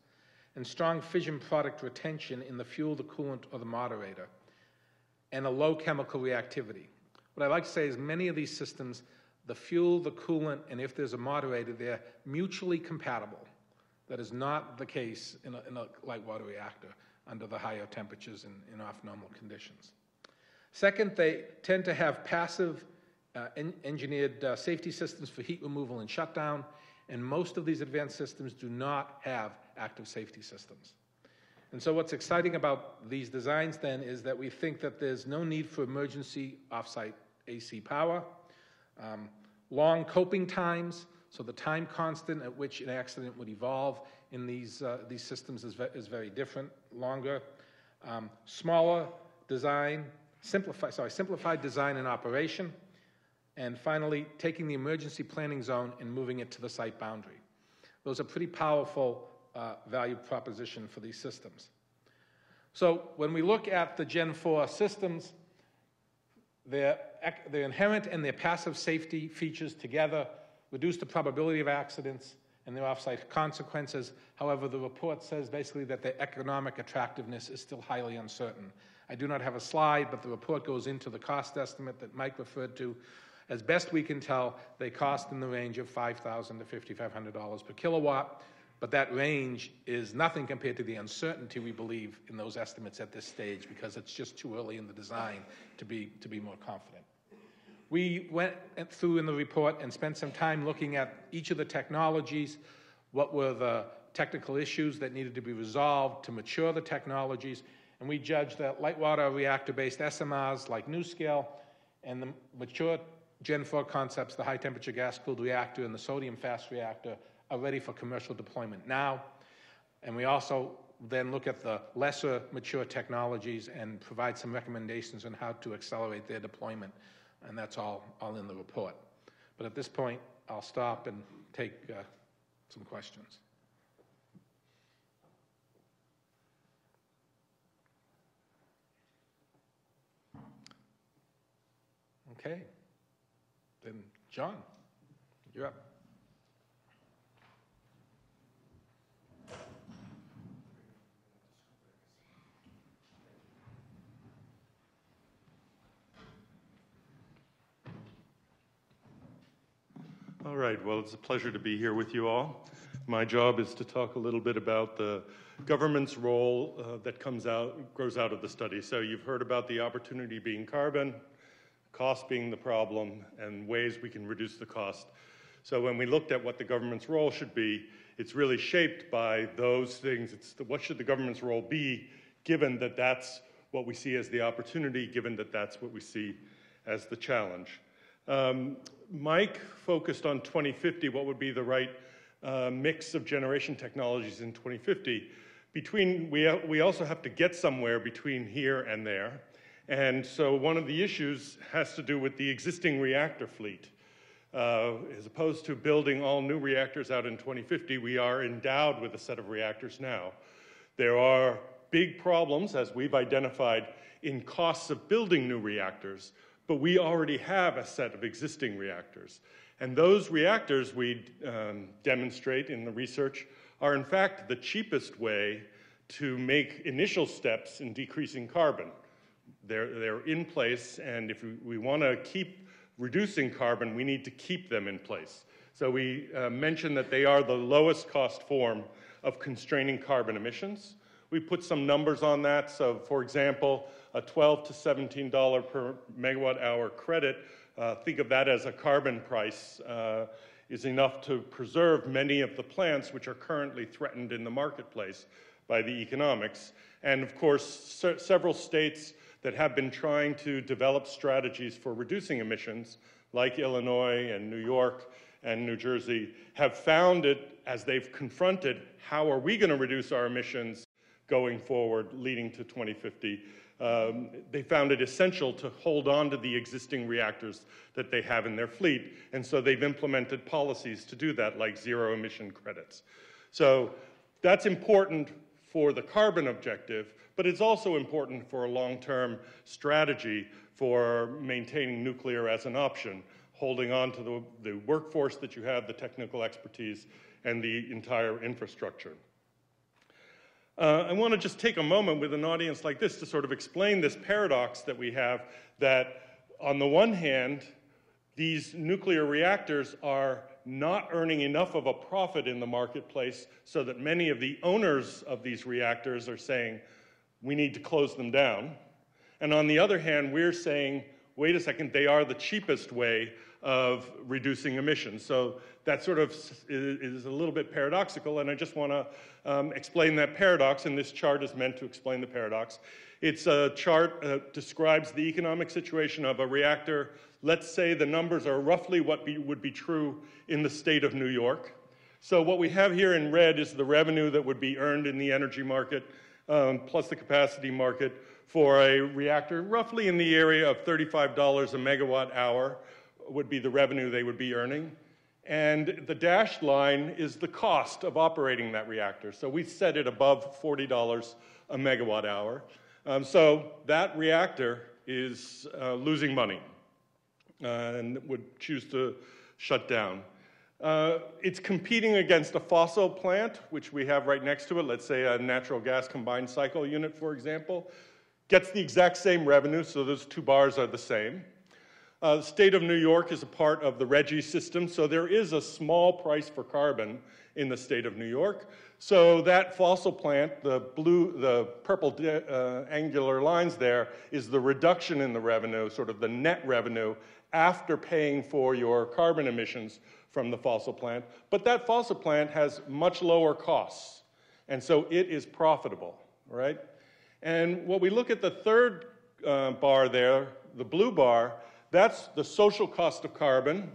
and strong fission product retention in the fuel, the coolant, or the moderator, and a low chemical reactivity. What I like to say is many of these systems, the fuel, the coolant, and if there's a moderator, they're mutually compatible. That is not the case in a light water reactor under the higher temperatures in off-normal conditions. Second, they tend to have passive engineered safety systems for heat removal and shutdown, and most of these advanced systems do not have active safety systems. And so what's exciting about these designs then is that we think that there's no need for emergency off-site AC power, long coping times, so the time constant at which an accident would evolve in these systems is very different, longer. Smaller design, simplified design and operation. And finally, taking the emergency planning zone and moving it to the site boundary. Those are pretty powerful value proposition for these systems. So when we look at the Gen 4 systems, their inherent and their passive safety features together reduce the probability of accidents and their off-site consequences. However, the report says basically that their economic attractiveness is still highly uncertain. I do not have a slide, but the report goes into the cost estimate that Mike referred to. As best we can tell, they cost in the range of $5,000 to $5,500 per kilowatt, but that range is nothing compared to the uncertainty we believe in those estimates at this stage, because it's just too early in the design to be more confident. We went through in the report and spent some time looking at each of the technologies, what were the technical issues that needed to be resolved to mature the technologies, and we judged that light water reactor-based SMRs like NuScale and the mature Gen 4 concepts, the high-temperature gas-cooled reactor and the sodium-fast reactor, are ready for commercial deployment now. And we also then look at the lesser mature technologies and provide some recommendations on how to accelerate their deployment and that's all in the report. But at this point, I'll stop and take some questions. Okay, then John, you're up. All right, well, it's a pleasure to be here with you all. My job is to talk a little bit about the government's role that grows out of the study. So you've heard about the opportunity being carbon, cost being the problem, and ways we can reduce the cost. So when we looked at what the government's role should be, it's really shaped by those things. What should the government's role be, given that that's what we see as the opportunity, given that that's what we see as the challenge. Mike focused on 2050, what would be the right mix of generation technologies in 2050. We also have to get somewhere between here and there. And so one of the issues has to do with the existing reactor fleet. As opposed to building all new reactors out in 2050, we are endowed with a set of reactors now. There are big problems, as we've identified, in costs of building new reactors, but we already have a set of existing reactors. And those reactors we demonstrate in the research are in fact the cheapest way to make initial steps in decreasing carbon. They're in place, and if we want to keep reducing carbon, we need to keep them in place. So we mentioned that they are the lowest cost form of constraining carbon emissions. We put some numbers on that. So for example, a $12 to $17 per megawatt hour credit, think of that as a carbon price, is enough to preserve many of the plants which are currently threatened in the marketplace by the economics. And of course, several states that have been trying to develop strategies for reducing emissions, like Illinois and New York and New Jersey, have found it, as they've confronted, how are we going to reduce our emissions going forward, leading to 2050, they found it essential to hold on to the existing reactors that they have in their fleet, and so they've implemented policies to do that, like zero emission credits. So that's important for the carbon objective, but it's also important for a long-term strategy for maintaining nuclear as an option, holding on to the workforce that you have, the technical expertise, and the entire infrastructure. I want to just take a moment with an audience like this to sort of explain this paradox that we have, that on the one hand, these nuclear reactors are not earning enough of a profit in the marketplace so that many of the owners of these reactors are saying, we need to close them down. And on the other hand, we're saying, wait a second, they are the cheapest way of reducing emissions. So that sort of is a little bit paradoxical, and I just want to explain that paradox, and this chart is meant to explain the paradox. It's a chart that describes the economic situation of a reactor. Let's say the numbers are roughly what would be true in the state of New York. So what we have here in red is the revenue that would be earned in the energy market, plus the capacity market for a reactor, roughly in the area of $35 a megawatt hour would be the revenue they would be earning. And the dashed line is the cost of operating that reactor. So we set it above $40 a megawatt hour. So that reactor is losing money and would choose to shut down. It's competing against a fossil plant, which we have right next to it. Let's say a natural gas combined cycle unit, for example, gets the exact same revenue, so those two bars are the same. The state of New York is a part of the RGGI system, so there is a small price for carbon in the state of New York. So that fossil plant, the purple angular lines there, is the reduction in the revenue, sort of the net revenue, after paying for your carbon emissions from the fossil plant. But that fossil plant has much lower costs, and so it is profitable, right? And when we look at the third bar there, the blue bar, that's the social cost of carbon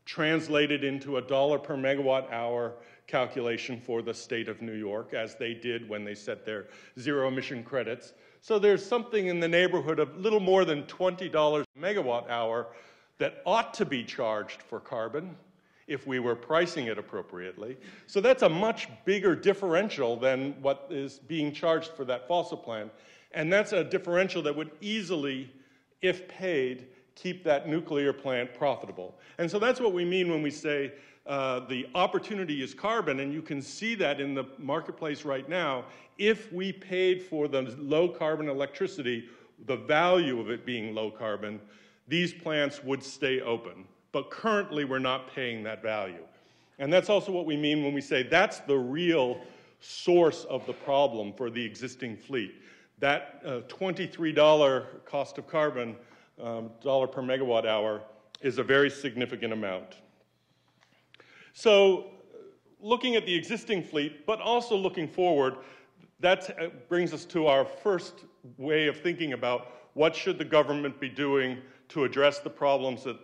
translated into a $1 per megawatt hour calculation for the state of New York, as they did when they set their zero emission credits. So there's something in the neighborhood of little more than $20 a megawatt hour that ought to be charged for carbon if we were pricing it appropriately. So that's a much bigger differential than what is being charged for that fossil plant. And that's a differential that would easily, if paid, keep that nuclear plant profitable. And so that's what we mean when we say the opportunity is carbon, and you can see that in the marketplace right now. If we paid for the low carbon electricity, the value of it being low carbon, these plants would stay open. But currently we're not paying that value. And that's also what we mean when we say that's the real source of the problem for the existing fleet. That $23 cost of carbon, dollar per megawatt hour, is a very significant amount. So looking at the existing fleet, but also looking forward, that brings us to our first way of thinking about what should the government be doing to address the problems that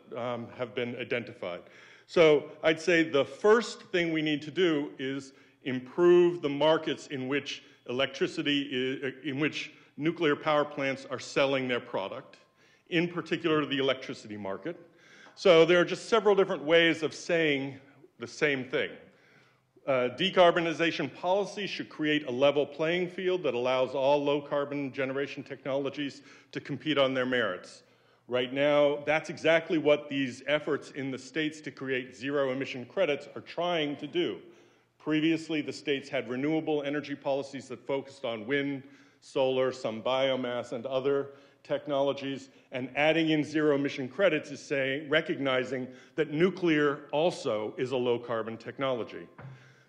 have been identified. So I'd say the first thing we need to do is improve the markets in which in which nuclear power plants are selling their product, in particular the electricity market. So there are just several different ways of saying the same thing. Decarbonization policy should create a level playing field that allows all low-carbon generation technologies to compete on their merits. Right now, that's exactly what these efforts in the states to create zero-emission credits are trying to do. Previously, the states had renewable energy policies that focused on wind, solar, some biomass, and other technologies, and adding in zero-emission credits is recognizing that nuclear also is a low-carbon technology.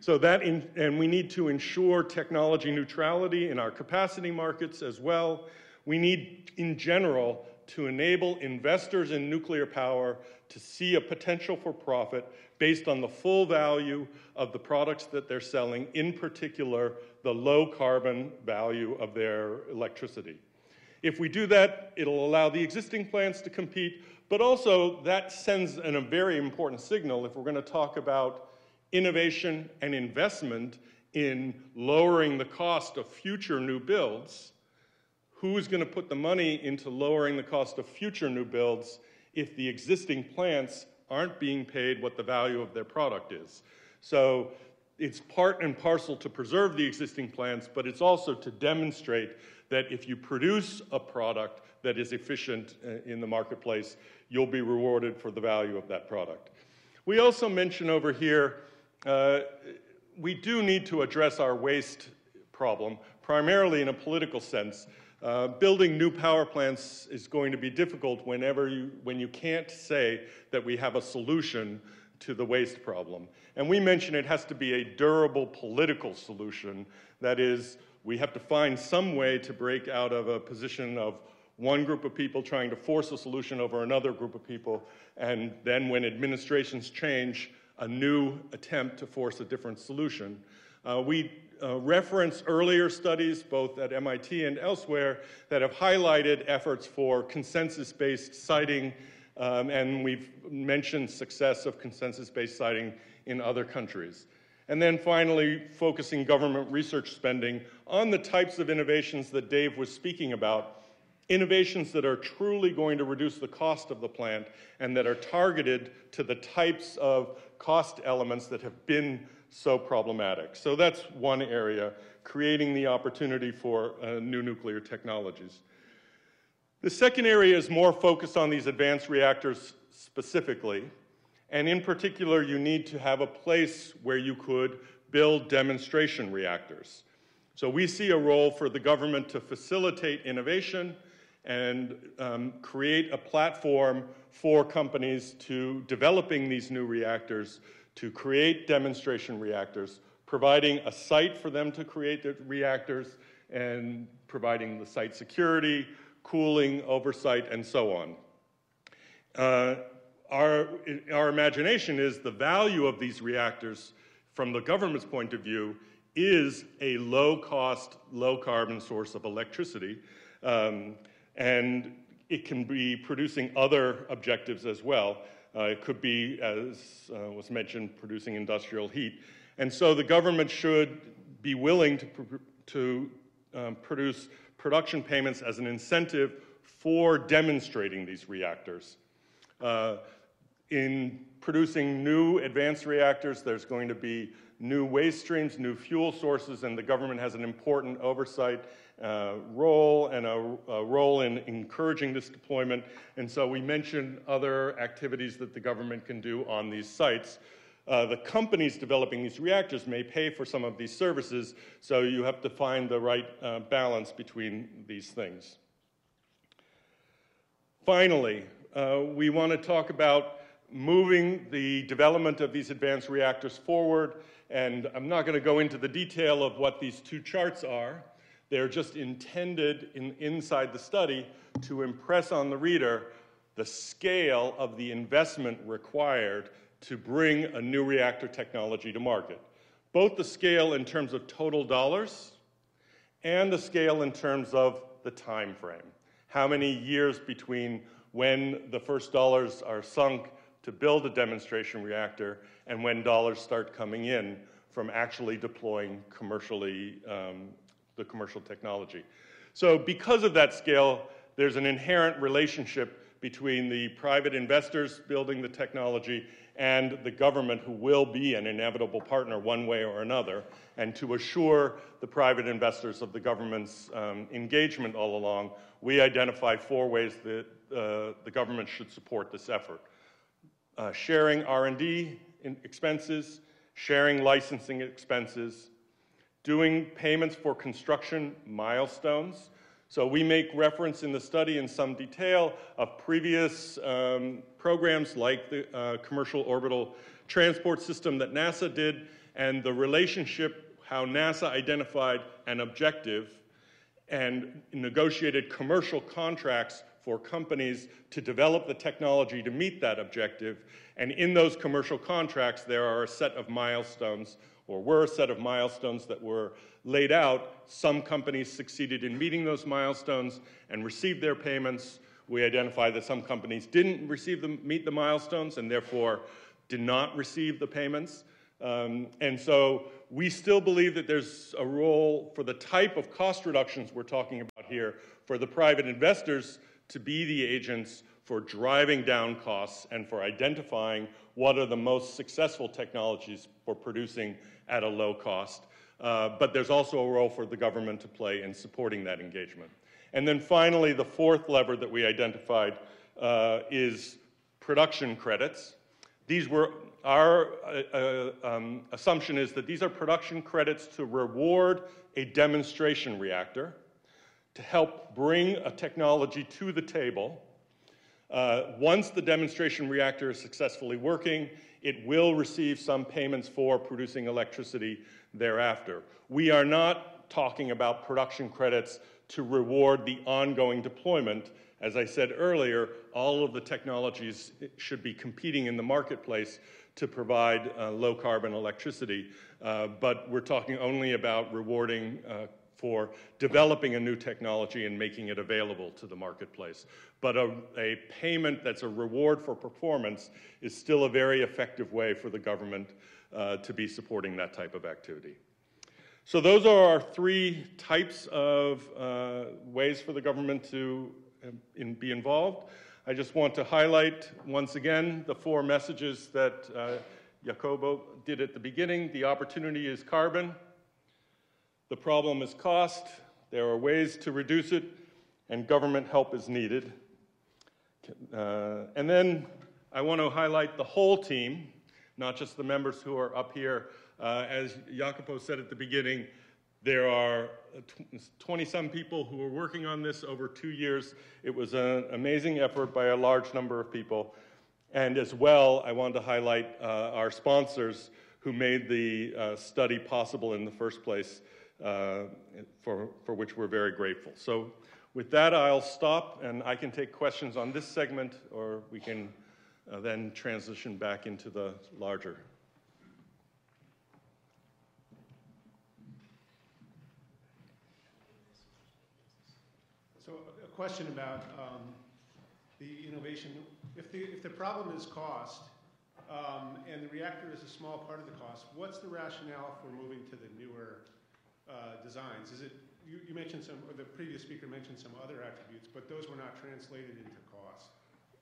So and we need to ensure technology neutrality in our capacity markets as well. We need, in general, to enable investors in nuclear power to see a potential for profit based on the full value of the products that they're selling, in particular, the low carbon value of their electricity. If we do that, it'll allow the existing plants to compete, but also that sends a very important signal if we're going to talk about innovation and investment in lowering the cost of future new builds. Who's going to put the money into lowering the cost of future new builds if the existing plants aren't being paid what the value of their product is? So it's part and parcel to preserve the existing plants, but it's also to demonstrate that if you produce a product that is efficient in the marketplace, you'll be rewarded for the value of that product. We also mention over here, we do need to address our waste problem, primarily in a political sense. Building new power plants is going to be difficult when you can't say that we have a solution to the waste problem. And we mention it has to be a durable political solution. That is, we have to find some way to break out of a position of one group of people trying to force a solution over another group of people, and then when administrations change, a new attempt to force a different solution. We reference earlier studies, both at MIT and elsewhere, that have highlighted efforts for consensus-based siting, and we've mentioned success of consensus-based siting in other countries. And then finally, focusing government research spending on the types of innovations that Dave was speaking about, innovations that are truly going to reduce the cost of the plant and that are targeted to the types of cost elements that have been so problematic. So that's one area, creating the opportunity for new nuclear technologies. The second area is more focused on these advanced reactors specifically. And in particular, you need to have a place where you could build demonstration reactors. So we see a role for the government to facilitate innovation and create a platform for companies to developing these new reactors, to create demonstration reactors, providing a site for them to create the reactors, and providing the site security, cooling, oversight, and so on. Our imagination is the value of these reactors from the government's point of view is a low-cost, low-carbon source of electricity, and it can be producing other objectives as well. It could be, as was mentioned, producing industrial heat. And so the government should be willing to produce production payments as an incentive for demonstrating these reactors. In producing new advanced reactors, there's going to be new waste streams, new fuel sources, and the government has an important oversight role and a role in encouraging this deployment. And so we mentioned other activities that the government can do on these sites. The companies developing these reactors may pay for some of these services, so you have to find the right balance between these things. Finally, we want to talk about moving the development of these advanced reactors forward, and I'm not going to go into the detail of what these two charts are. They're just intended inside the study to impress on the reader the scale of the investment required to bring a new reactor technology to market. Both the scale in terms of total dollars and the scale in terms of the time frame. How many years between when the first dollars are sunk to build a demonstration reactor and when dollars start coming in from actually deploying commercially the commercial technology. So because of that scale, there's an inherent relationship between the private investors building the technology and the government, who will be an inevitable partner one way or another. And to assure the private investors of the government's engagement all along, we identify 4 ways that the government should support this effort. Sharing R&D expenses, sharing licensing expenses, doing payments for construction milestones. So we make reference in the study in some detail of previous programs like the Commercial Orbital Transport System that NASA did, and the relationship, how NASA identified an objective and negotiated commercial contracts for companies to develop the technology to meet that objective. And in those commercial contracts, there are a set of milestones, or were a set of milestones that were laid out. Some companies succeeded in meeting those milestones and received their payments. We identified that some companies didn't meet the milestones and therefore did not receive the payments. And so we still believe that there's a role for the type of cost reductions we're talking about here for the private investors to be the agents for driving down costs and for identifying what are the most successful technologies for producing at a low cost. But there's also a role for the government to play in supporting that engagement. And then finally, the 4th lever that we identified is production credits. These were our assumption is that these are production credits to reward a demonstration reactor, to help bring a technology to the table. Once the demonstration reactor is successfully working, it will receive some payments for producing electricity thereafter. We are not talking about production credits to reward the ongoing deployment. As I said earlier, all of the technologies should be competing in the marketplace to provide low-carbon electricity, but we're talking only about rewarding for developing a new technology and making it available to the marketplace. But a payment that's a reward for performance is still a very effective way for the government to be supporting that type of activity. So those are our 3 types of ways for the government to be involved. I just want to highlight once again the 4 messages that Jacobo did at the beginning. The opportunity is carbon. The problem is cost. There are ways to reduce it, and government help is needed. And then I want to highlight the whole team, not just the members who are up here. As Jacopo said at the beginning, there are 20-some people who are working on this over 2 years. It was an amazing effort by a large number of people. And as well, I want to highlight our sponsors who made the study possible in the first place, for which we're very grateful. So with that, I'll stop, and I can take questions on this segment, or we can then transition back into the larger. So a question about the innovation. If the problem is cost, and the reactor is a small part of the cost, what's the rationale for moving to the newer designs? Is it you mentioned some, or the previous speaker mentioned some other attributes, but those were not translated into cost.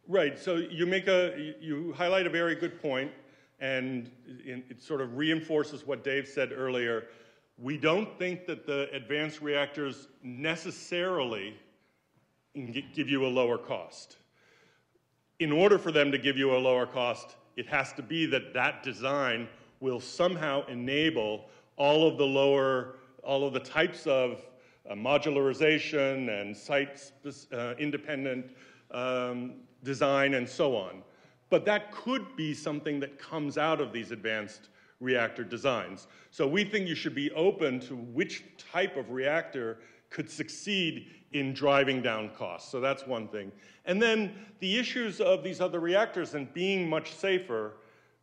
Right, so you highlight a very good point, and it sort of reinforces what Dave said earlier. We don't think that the advanced reactors necessarily give you a lower cost. In order for them to give you a lower cost, it has to be that that design will somehow enable all of the types of modularization and site-independent design and so on. But that could be something that comes out of these advanced reactor designs. So we think you should be open to which type of reactor could succeed in driving down costs. So that's one thing. And then the issues of these other reactors and being much safer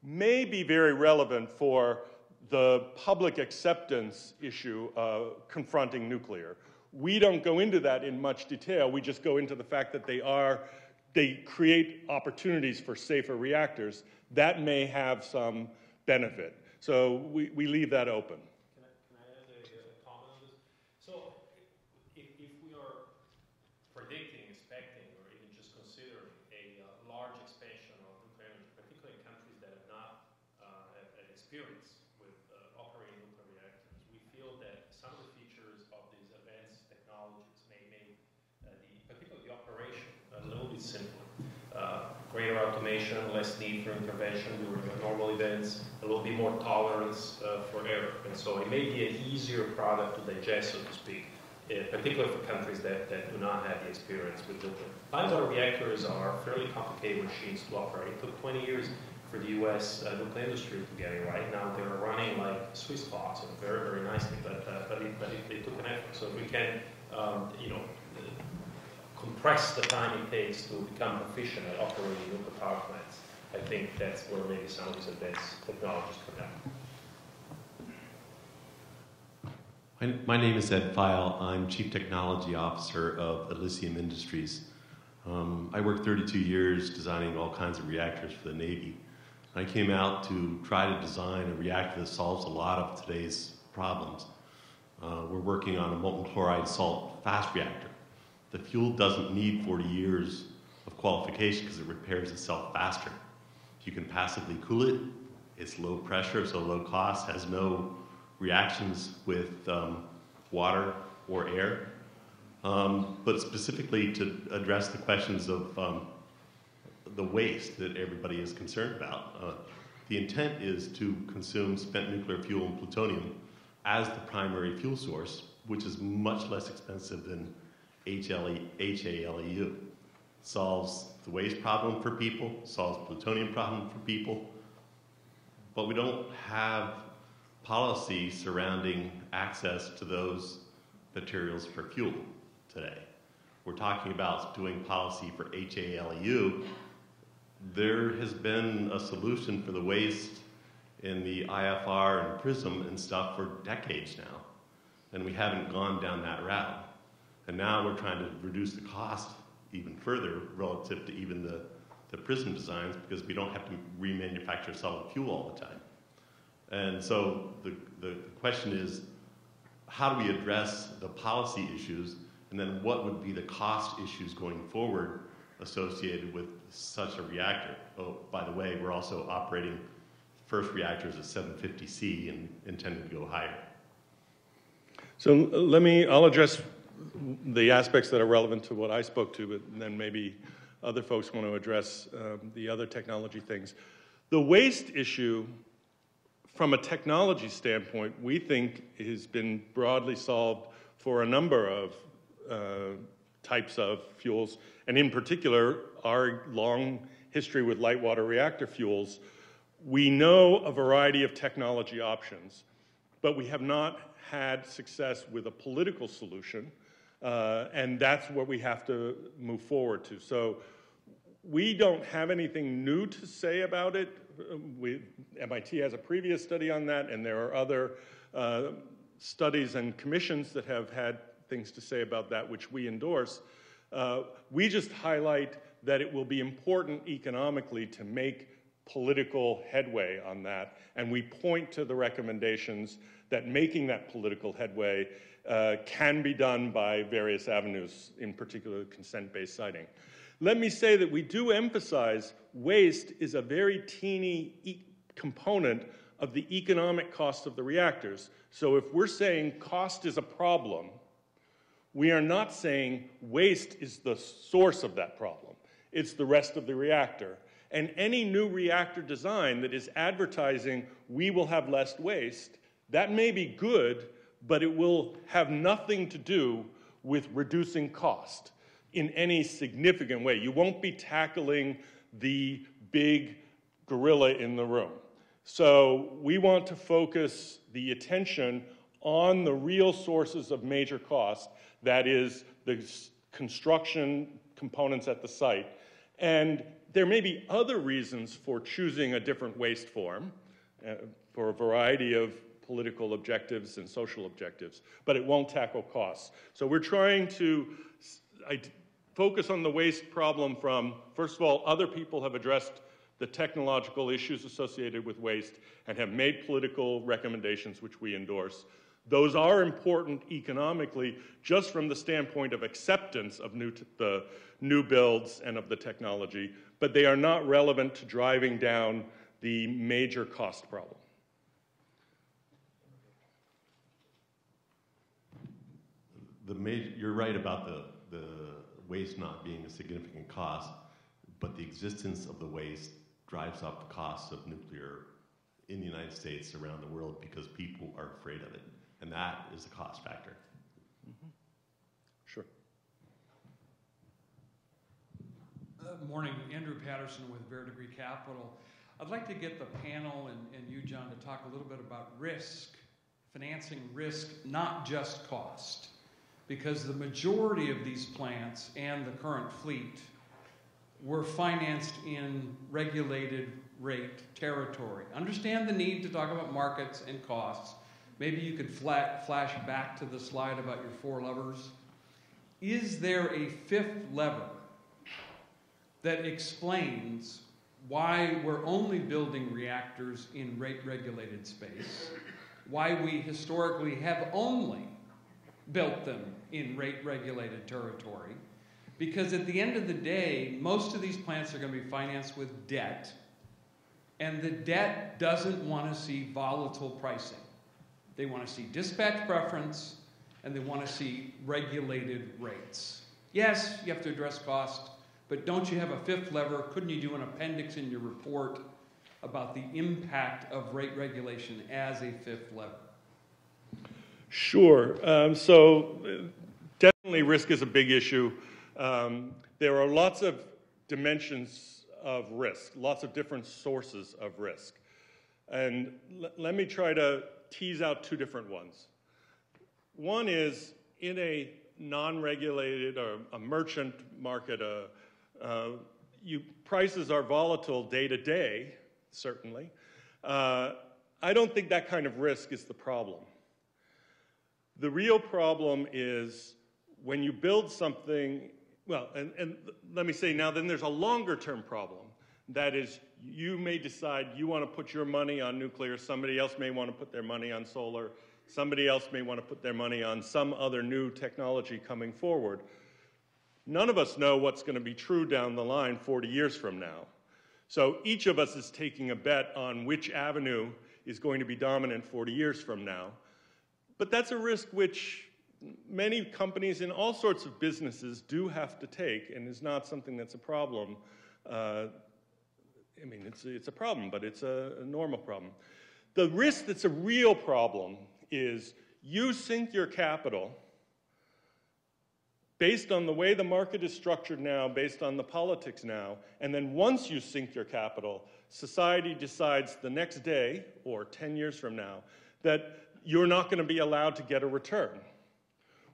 may be very relevant for the public acceptance issue of confronting nuclear. We don't go into that in much detail. We just go into the fact that they create opportunities for safer reactors. That may have some benefit. So we leave that open. Can I add a comment on this? So if we are predicting, expecting, or even just considering a large expansion of nuclear energy, particularly in countries that have not had experience with operating nuclear reactors, we feel that some of the features of these advanced technologies may make particularly the operation a little bit simpler. Greater automation, less need for intervention during normal events, a little bit more tolerance for error. And so it may be an easier product to digest, so to speak, particularly for countries that do not have the experience with nuclear. Light water reactors are fairly complicated machines to operate. It took 20 years for the U.S. Nuclear industry to get it right. Now they're running like Swiss clocks, and very, very nicely, but they took an effort. So if we can, compress the time it takes to become proficient at operating nuclear power plants, I think that's where maybe some of these advanced technologies come out. My name is Ed Feil. I'm Chief Technology Officer of Elysium Industries. I worked 32 years designing all kinds of reactors for the Navy. I came out to try to design a reactor that solves a lot of today's problems. We're working on a molten chloride salt fast reactor. The fuel doesn't need 40 years of qualification because it repairs itself faster. You can passively cool it. It's low pressure, so low cost, has no reactions with water or air. But specifically to address the questions of the waste that everybody is concerned about. The intent is to consume spent nuclear fuel and plutonium as the primary fuel source, which is much less expensive than HALEU. Solves the waste problem for people, solves the plutonium problem for people, but we don't have policy surrounding access to those materials for fuel today. We're talking about doing policy for HALEU. There has been a solution for the waste in the IFR and PRISM and stuff for decades now, and we haven't gone down that route. And now we're trying to reduce the cost even further relative to even the PRISM designs because we don't have to remanufacture solid fuel all the time. And so the question is, how do we address the policy issues, and then what would be the cost issues going forward associated with such a reactor? Oh, by the way, we're also operating first reactors at 750C and intending to go higher. So I'll address the aspects that are relevant to what I spoke to, but then maybe other folks want to address the other technology things. The waste issue, from a technology standpoint, we think has been broadly solved for a number of types of fuels, and in particular, our long history with light water reactor fuels. We know a variety of technology options, but we have not had success with a political solution. And that's what we have to move forward to. So we don't have anything new to say about it. MIT has a previous study on that, and there are other studies and commissions that have had things to say about that, which we endorse. We just highlight that it will be important economically to make political headway on that, and we point to the recommendations that making that political headway can be done by various avenues, in particular consent-based siting. Let me say that we do emphasize waste is a very teeny component of the economic cost of the reactors. So if we're saying cost is a problem, we are not saying waste is the source of that problem. It's the rest of the reactor. And any new reactor design that is advertising we will have less waste, that may be good, but it will have nothing to do with reducing cost in any significant way. You won't be tackling the big gorilla in the room. So we want to focus the attention on the real sources of major cost, that is the construction components at the site. And there may be other reasons for choosing a different waste form for a variety of political objectives and social objectives, but it won't tackle costs. So we're trying to focus on the waste problem from, first of all, other people have addressed the technological issues associated with waste and have made political recommendations which we endorse. Those are important economically just from the standpoint of acceptance of the new builds and of the technology, but they are not relevant to driving down the major cost problem. You're right about the waste not being a significant cost, but the existence of the waste drives up the cost of nuclear in the United States, around the world, because people are afraid of it. And that is a cost factor. Mm-hmm. Sure. Morning, Andrew Patterson with Verdigris Capital. I'd like to get the panel and you, John, to talk a little bit about risk, financing risk, not just cost. Because the majority of these plants and the current fleet were financed in regulated rate territory. Understand the need to talk about markets and costs. Maybe you could flash back to the slide about your 4 levers. Is there a 5th lever that explains why we're only building reactors in rate-regulated space, why we historically have only built them in rate-regulated territory? Because at the end of the day, most of these plants are going to be financed with debt, and the debt doesn't want to see volatile pricing. They want to see dispatch preference, and they want to see regulated rates. Yes, you have to address cost, but don't you have a 5th lever? Couldn't you do an appendix in your report about the impact of rate regulation as a 5th lever? Sure. So definitely risk is a big issue. There are lots of dimensions of risk, lots of different sources of risk. And let me try to tease out 2 different ones. One is in a non-regulated or a merchant market, prices are volatile day to day, certainly. I don't think that kind of risk is the problem. The real problem is when you build something, well, and let me say now, then there's a longer term problem. That is, you may decide you want to put your money on nuclear, somebody else may want to put their money on solar, somebody else may want to put their money on some other new technology coming forward. None of us know what's going to be true down the line 40 years from now. So each of us is taking a bet on which avenue is going to be dominant 40 years from now. But that's a risk which many companies in all sorts of businesses do have to take, and is not something that's a problem. I mean, it's a problem, but it's a normal problem. The risk that's a real problem is you sink your capital based on the way the market is structured now, based on the politics now, and then once you sink your capital, society decides the next day, or 10 years from now, that you're not going to be allowed to get a return.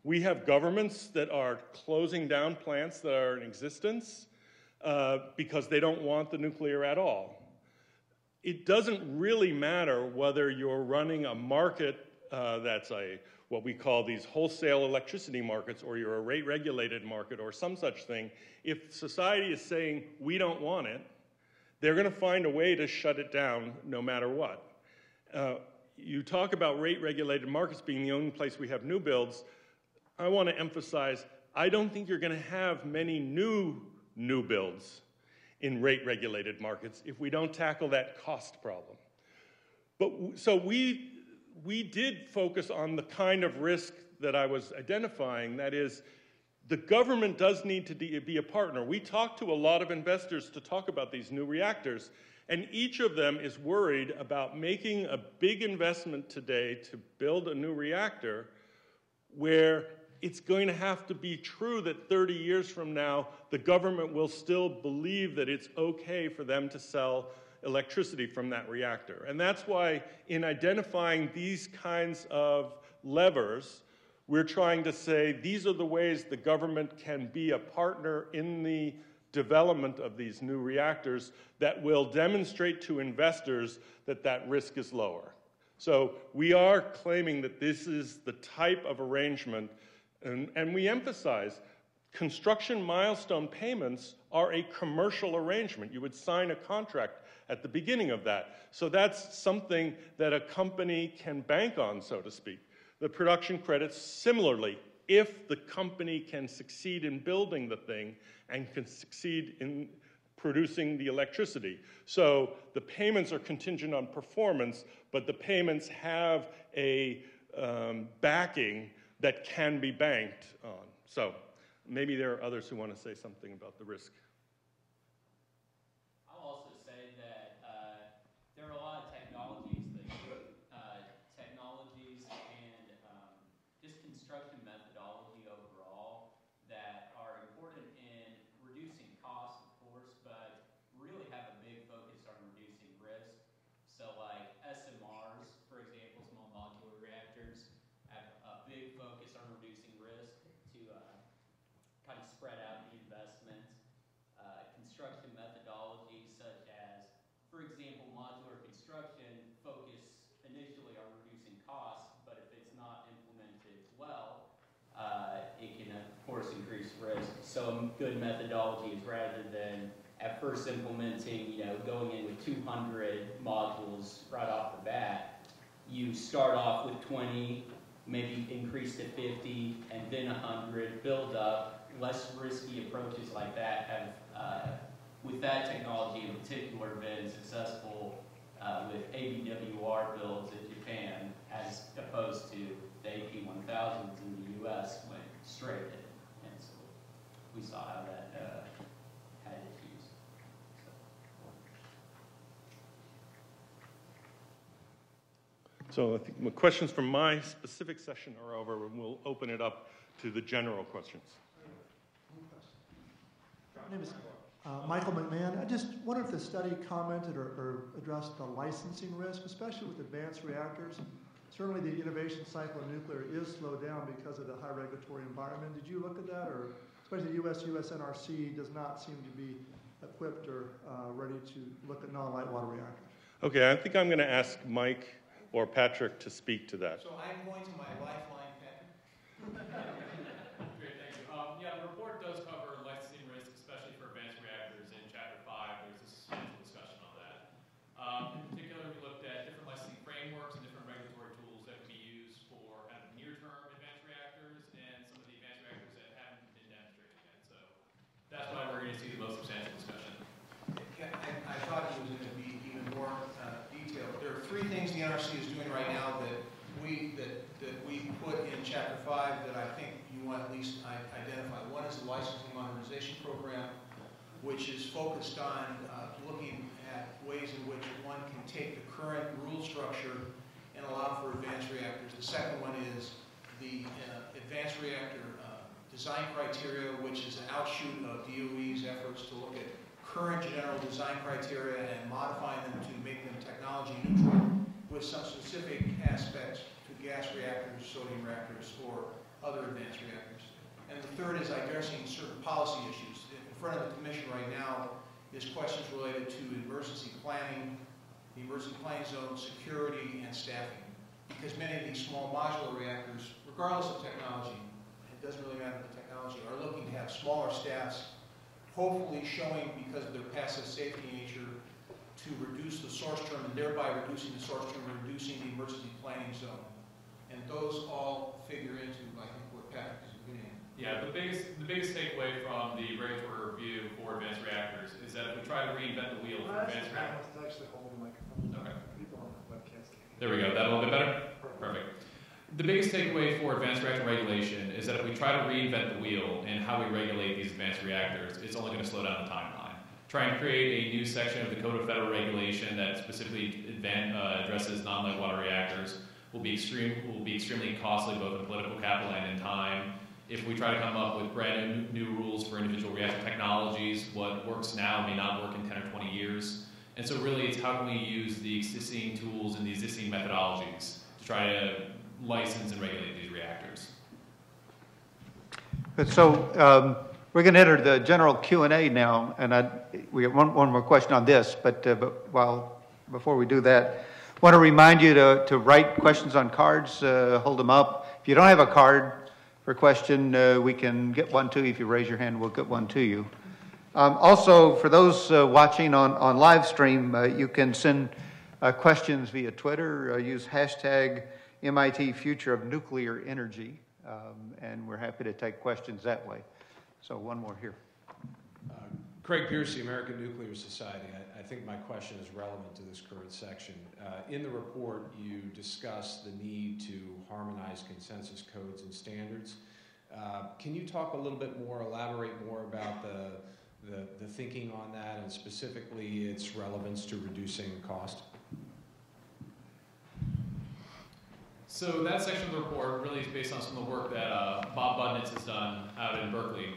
We have governments that are closing down plants that are in existence because they don't want the nuclear at all. It doesn't really matter whether you're running a market that's what we call these wholesale electricity markets, or you're a rate-regulated market or some such thing. If society is saying we don't want it, they're going to find a way to shut it down no matter what. You talk about rate-regulated markets being the only place we have new builds. I want to emphasize, I don't think you're going to have many new builds in rate-regulated markets if we don't tackle that cost problem. But so we did focus on the kind of risk that I was identifying. That is, the government does need to be a partner. We talked to a lot of investors to talk about these new reactors, and each of them is worried about making a big investment today to build a new reactor where it's going to have to be true that 30 years from now, the government will still believe that it's okay for them to sell electricity from that reactor. And that's why in identifying these kinds of levers, we're trying to say these are the ways the government can be a partner in the development of these new reactors that will demonstrate to investors that that risk is lower. So we are claiming that this is the type of arrangement, and we emphasize construction milestone payments are a commercial arrangement. You would sign a contract at the beginning of that. So that's something that a company can bank on, so to speak. The production credits, similarly, if the company can succeed in building the thing and can succeed in producing the electricity. So the payments are contingent on performance, but the payments have a backing that can be banked on. So maybe there are others who want to say something about the risk. I'll also say that there are a lot of technologies and just construction methodology overall that are important in reducing costs, of course, but really have a big focus on reducing risk. So like SMRs, for example, small modular reactors, have a big focus on reducing risk to kind of spread out the investments. Construction methodologies such as, for example, modular construction focus initially on reducing costs, but if it's not implemented well, it can, of course, increase risk. So a good methodology is rather than at first implementing, going in with 200 modules right off the bat, you start off with 20, maybe increase to 50, and then 100, build up. Less risky approaches like that have, with that technology in particular, been successful with ABWR builds in Japan, as opposed to the AP1000s in the US went straight in. And so we saw how that had issues. So I think the questions from my specific session are over, and we'll open it up to the general questions. My name is Michael McMahon. I just wonder if the study commented or addressed the licensing risk, especially with advanced reactors. Certainly the innovation cycle in nuclear is slowed down because of the high regulatory environment. Did you look at that? Or especially the US NRC does not seem to be equipped or ready to look at non-light water reactors. Okay, I think I'm going to ask Mike or Patrick to speak to that. So I'm going to my lifeline, Patrick. Great, thank you. Yeah, the report does cover licensing risk, especially for advanced reactors in Chapter 5. There's a substantial discussion on that. In particular, we looked at different licensing frameworks and different regulatory tools that can be used for kind of near-term advanced reactors and some of the advanced reactors that haven't been demonstrated yet. So that's why we're going to see the most substantial discussion. I thought it was going to be even more detailed. There are three things the NRC is doing right now that we put in Chapter 5 that I think you want to at least identify. One is the licensing modernization program, which is focused on looking at ways in which one can take the current rule structure and allow for advanced reactors. The second one is the advanced reactor design criteria, which is an outshoot of DOE's efforts to look at current general design criteria and modify them to make them technology neutral with some specific aspects to gas reactors, sodium reactors, or other advanced reactors. And the third is addressing certain policy issues. In front of the Commission right now is questions related to emergency planning, the emergency planning zone, security, and staffing. Because many of these small modular reactors, regardless of technology, it doesn't really matter the technology, are looking to have smaller staffs, hopefully showing, because of their passive safety nature, source term and thereby reducing the source term and reducing the emergency planning zone. And those all figure into, I think, what Patrick is getting at. Yeah, the biggest takeaway from the regulatory review for advanced reactors is that if we try to reinvent the wheel for advanced reactors. Actually hold the microphone. Okay. People on the webcast. There we go. That a little bit better? Perfect. The biggest takeaway for advanced reactor regulation is that if we try to reinvent the wheel in how we regulate these advanced reactors, it's only going to slow down the timeline. Trying to create a new section of the Code of Federal Regulation that specifically addresses non-light water reactors will be extremely costly both in political capital and in time. If we try to come up with brand new rules for individual reactor technologies, what works now may not work in 10 or 20 years. And so really it's how can we use the existing tools and the existing methodologies to try to license and regulate these reactors. So we're going to enter the general Q&A now, and we have one more question on this, but before we do that, I want to remind you to write questions on cards, hold them up. If you don't have a card for a question, we can get one to you. If you raise your hand, we'll get one to you. Also, for those watching on live stream, you can send questions via Twitter. Use hashtag MIT Future of Nuclear Energy, and we're happy to take questions that way. So one more here. Craig Pierce, the American Nuclear Society. I think my question is relevant to this current section. In the report, you discuss the need to harmonize consensus codes and standards. Can you talk a little bit more, elaborate more about the thinking on that, and specifically its relevance to reducing cost? So that section of the report really is based on some of the work that Bob Budnitz has done out in Berkeley.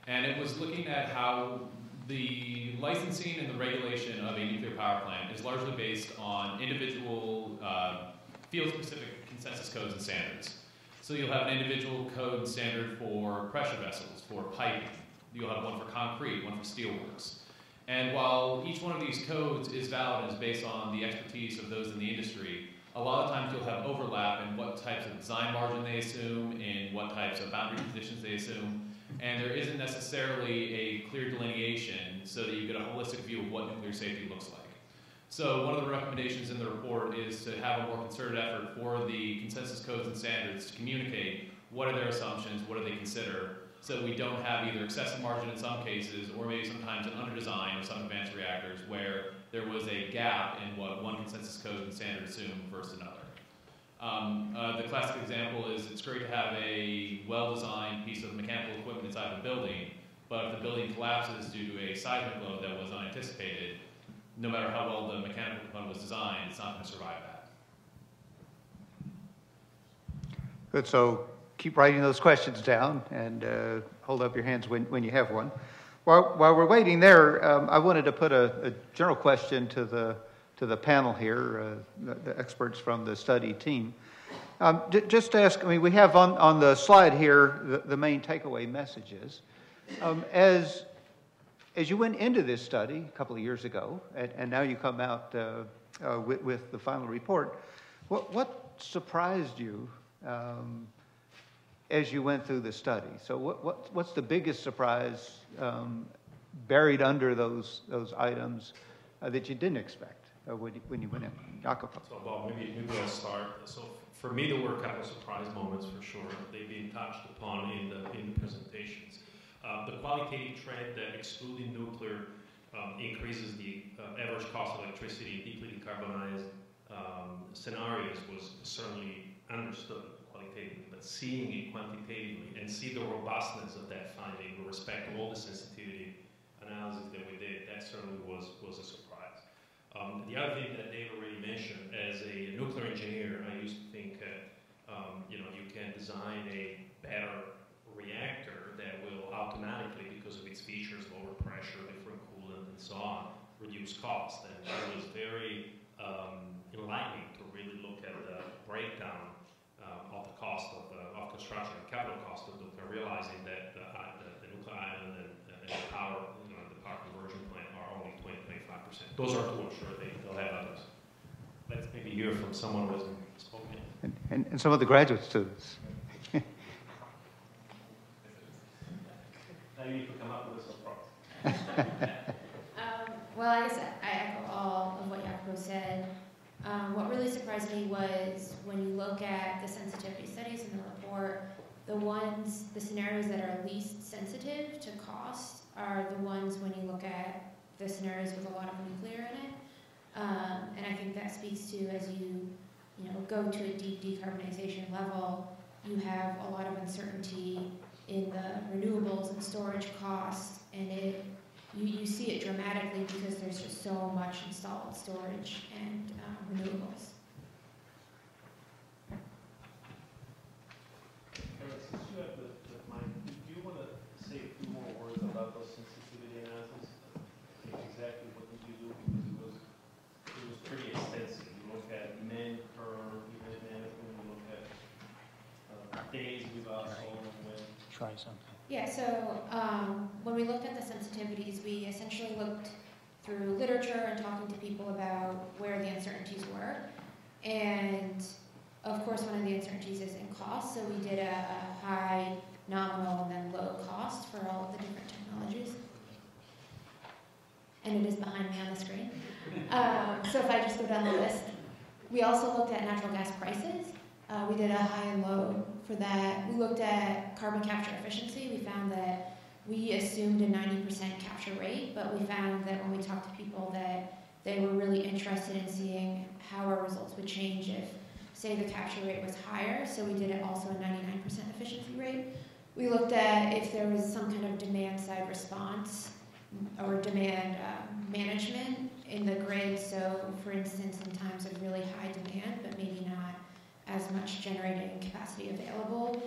And it was looking at how the licensing and the regulation of a nuclear power plant is largely based on individual field-specific consensus codes and standards. So you'll have an individual code and standard for pressure vessels, for piping. You'll have one for concrete, one for steelworks. And while each one of these codes is valid and is based on the expertise of those in the industry, a lot of times you'll have overlap in what types of design margin they assume, in what types of boundary conditions they assume, and there isn't necessarily a clear delineation so that you get a holistic view of what nuclear safety looks like. So one of the recommendations in the report is to have a more concerted effort for the consensus codes and standards to communicate what are their assumptions, what do they consider, so that we don't have either excessive margin in some cases or maybe sometimes an underdesign of some advanced reactors where there was a gap in what one consensus code and standard assumed versus another. The classic example is it's great to have a well-designed piece of mechanical equipment inside the building, but if the building collapses due to a seismic load that was unanticipated, no matter how well the mechanical component was designed, it's not going to survive that. Good, so keep writing those questions down and hold up your hands when you have one. While we're waiting there, I wanted to put a general question to the panel here, the experts from the study team. Just to ask, I mean, we have on the slide here the main takeaway messages. As you went into this study a couple of years ago, and now you come out with the final report, what surprised you as you went through the study? So what's the biggest surprise buried under those items that you didn't expect when you went in? Jacopo. So Bob, maybe I'll start. So for me, there were a couple of surprise moments for sure. They've been touched upon in the presentations. The qualitative trend that excluding nuclear increases the average cost of electricity in deeply decarbonized scenarios was certainly understood qualitatively, but seeing it quantitatively and see the robustness of that finding with respect to all the sensitivity analysis that we did, that certainly was a surprise. The other thing that Dave already mentioned, as a nuclear engineer, I used to think you can design a better reactor that will automatically, because of its features, lower pressure, different coolant, and so on, reduce cost. And it was very enlightening to really look at the breakdown of the cost of construction, capital cost of nuclear, realizing that the nuclear island and the power, the power conversion plant are only 20-25%. Those are two, I'm sure they'll have others. Let's maybe hear from someone who hasn't spoken yet. And some of the graduate students. Now you need to come up with a surprise. Well, I guess I echo all of what Jacopo said. when you look at the sensitivity studies in the report, the scenarios that are least sensitive to cost are the ones when you look at the scenarios with a lot of nuclear in it. And I think that speaks to, as you go to a deep decarbonization level, you have a lot of uncertainty in the renewables and storage costs, and you see it dramatically because there's just so much installed storage and renewables. Since you have the mic, do you want to say a few more words about those sensitivity analysis? Exactly what did you do? Because it was pretty extensive. You look at demand curve, event management, you look at days without solar and wind. Try something. Yeah, so when we looked at the sensitivities, we essentially looked through literature and talking to people about where the uncertainties were. And of course, one of the uncertainties is in cost. So we did a high, nominal, and then low cost for all of the different technologies. And it is behind me on the screen. So if I just go down the list, we also looked at natural gas prices. We did a high and low for that. We looked at carbon capture efficiency. We found that we assumed a 90% capture rate, but we found that when we talked to people that they were really interested in seeing how our results would change if, say, the capture rate was higher. So we did it also a 99% efficiency rate. We looked at if there was some kind of demand-side response or demand management in the grid. So, for instance, in times of really high demand, but maybe not as much generating capacity available,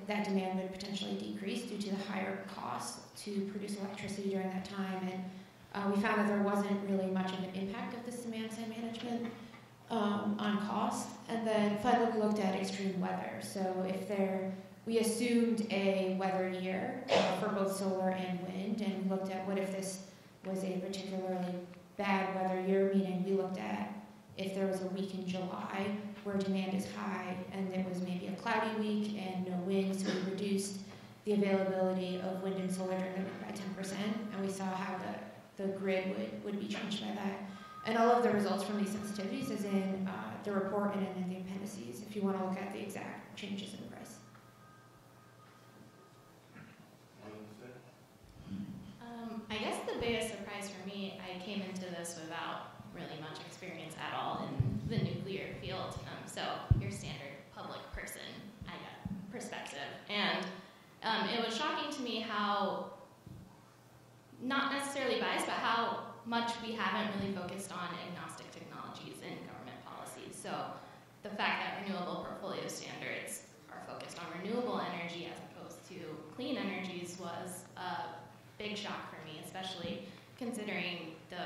that demand would potentially decrease due to the higher cost to produce electricity during that time. And we found that there wasn't really much of an impact of this demand-side management on cost. And then finally, we looked at extreme weather. So we assumed a weather year for both solar and wind, and we looked at what if this was a particularly bad weather year, meaning we looked at if there was a week in July where demand is high and it was maybe a cloudy week and no wind, so we reduced the availability of wind and solar during the week by 10%, and we saw how the grid would be changed by that. And all of the results from these sensitivities is in the report and in the appendices if you want to look at the exact changes in price. I guess the biggest surprise for me, I came into this without really much experience at all in the nuclear field. So your standard public person, I got perspective. And it was shocking to me how, not necessarily biased, but how much we haven't really focused on agnostic technologies in government policies. So the fact that renewable portfolio standards are focused on renewable energy as opposed to clean energies was a big shock for me, especially considering the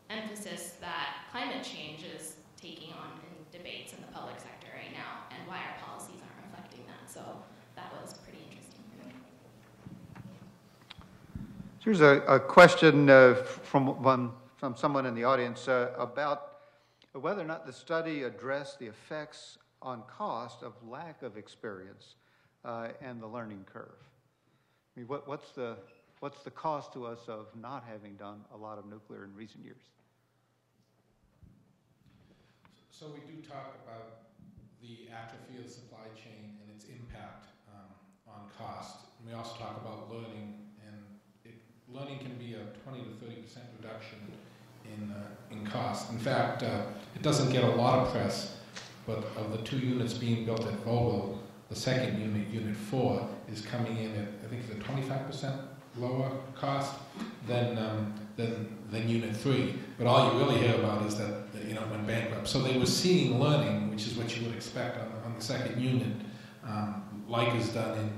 emphasis that climate change is taking on in debates in the public sector right now, and why our policies aren't reflecting that. So that was pretty interesting for me. Here's a question from someone in the audience about whether or not the study addressed the effects on cost of lack of experience and the learning curve. I mean, what's the cost to us of not having done a lot of nuclear in recent years? So we do talk about the atrophy of the supply chain and its impact on cost. And we also talk about learning, and learning can be a 20 to 30% reduction in cost. In fact, it doesn't get a lot of press, but of the 2 units being built at Vogtle, the second unit, Unit 4, is coming in at, I think, it's a 25% lower cost than Unit 3. But all you really hear about is that it went bankrupt. So they were seeing learning, which is what you would expect on the second unit, like is done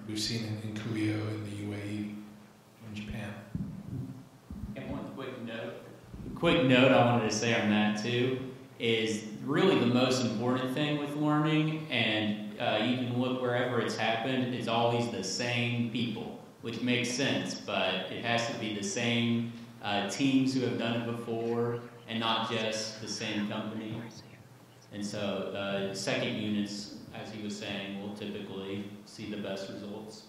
we've seen in Korea, in the UAE, in Japan. And one quick note I wanted to say on that too is really the most important thing with learning, and you can look wherever it's happened, it's always the same people, which makes sense, but it has to be the same teams who have done it before and not just the same company. And so second units, as he was saying, will typically see the best results.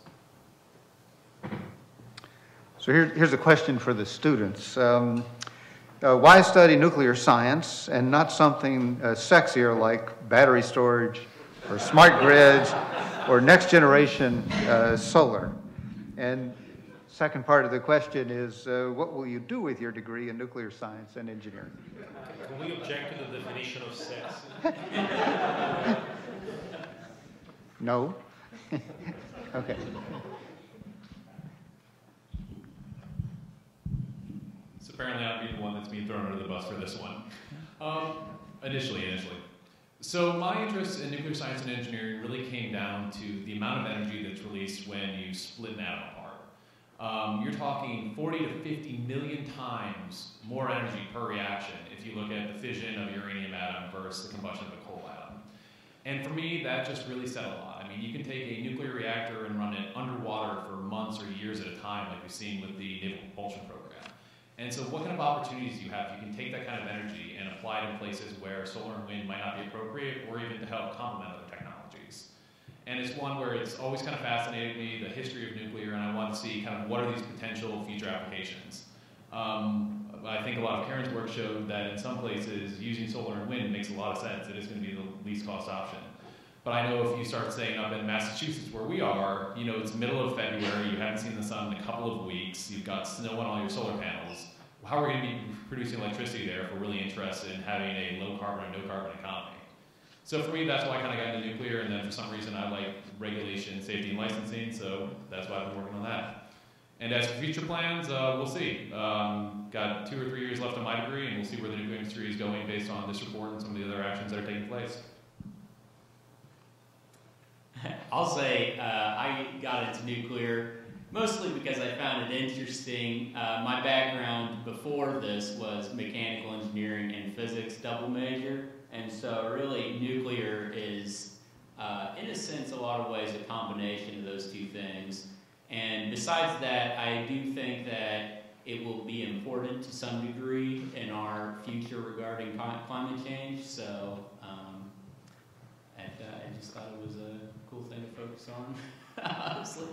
So here's a question for the students. Why study nuclear science and not something sexier like battery storage or smart grids or next generation solar? And second part of the question is, what will you do with your degree in nuclear science and engineering? Can we object to the definition of sex? No? Okay. So apparently I'll be the one that's being thrown under the bus for this one. Initially. So my interest in nuclear science and engineering really came down to the amount of energy that's released when you split an atom apart. You're talking 40 to 50 million times more energy per reaction if you look at the fission of a uranium atom versus the combustion of a coal atom. And for me, that just really said a lot. I mean, you can take a nuclear reactor and run it underwater for months or years at a time, like we've seen with the Naval Propulsion Program. And so what kind of opportunities do you have? You can take that kind of energy and apply it in places where solar and wind might not be appropriate, or even to help complement other technologies. And it's one where it's always kind of fascinated me, the history of nuclear, and I want to see kind of what are these potential future applications. I think a lot of Karen's work showed that in some places, using solar and wind makes a lot of sense. It is going to be the least cost option. But I know if you start saying up in Massachusetts where we are, you know, it's middle of February, you haven't seen the sun in a couple of weeks, you've got snow on all your solar panels. How are we going to be producing electricity there if we're really interested in having a low carbon or no carbon economy? So for me, that's why I kind of got into nuclear, and then for some reason I like regulation, safety, and licensing, so that's why I've been working on that. And as for future plans, we'll see. Got 2 or 3 years left on my degree, and we'll see where the nuclear industry is going based on this report and some of the other actions that are taking place. I'll say I got into nuclear mostly because I found it interesting. My background before this was mechanical engineering and physics double major, and so really nuclear is, in a sense, a lot of ways a combination of those two things. And besides that, I do think that it will be important to some degree in our future regarding climate change, so I just thought it was a cool thing to focus on, honestly.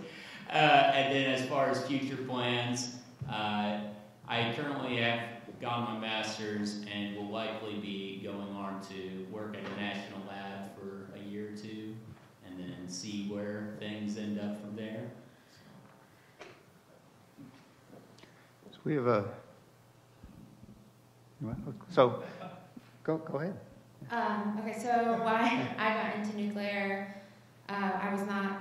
And then as far as future plans, I currently have gotten my master's and will likely be going on to work at a national lab for a year or two and then see where things end up from there. So we have a... So, go ahead. Okay, so why I got into nuclear, I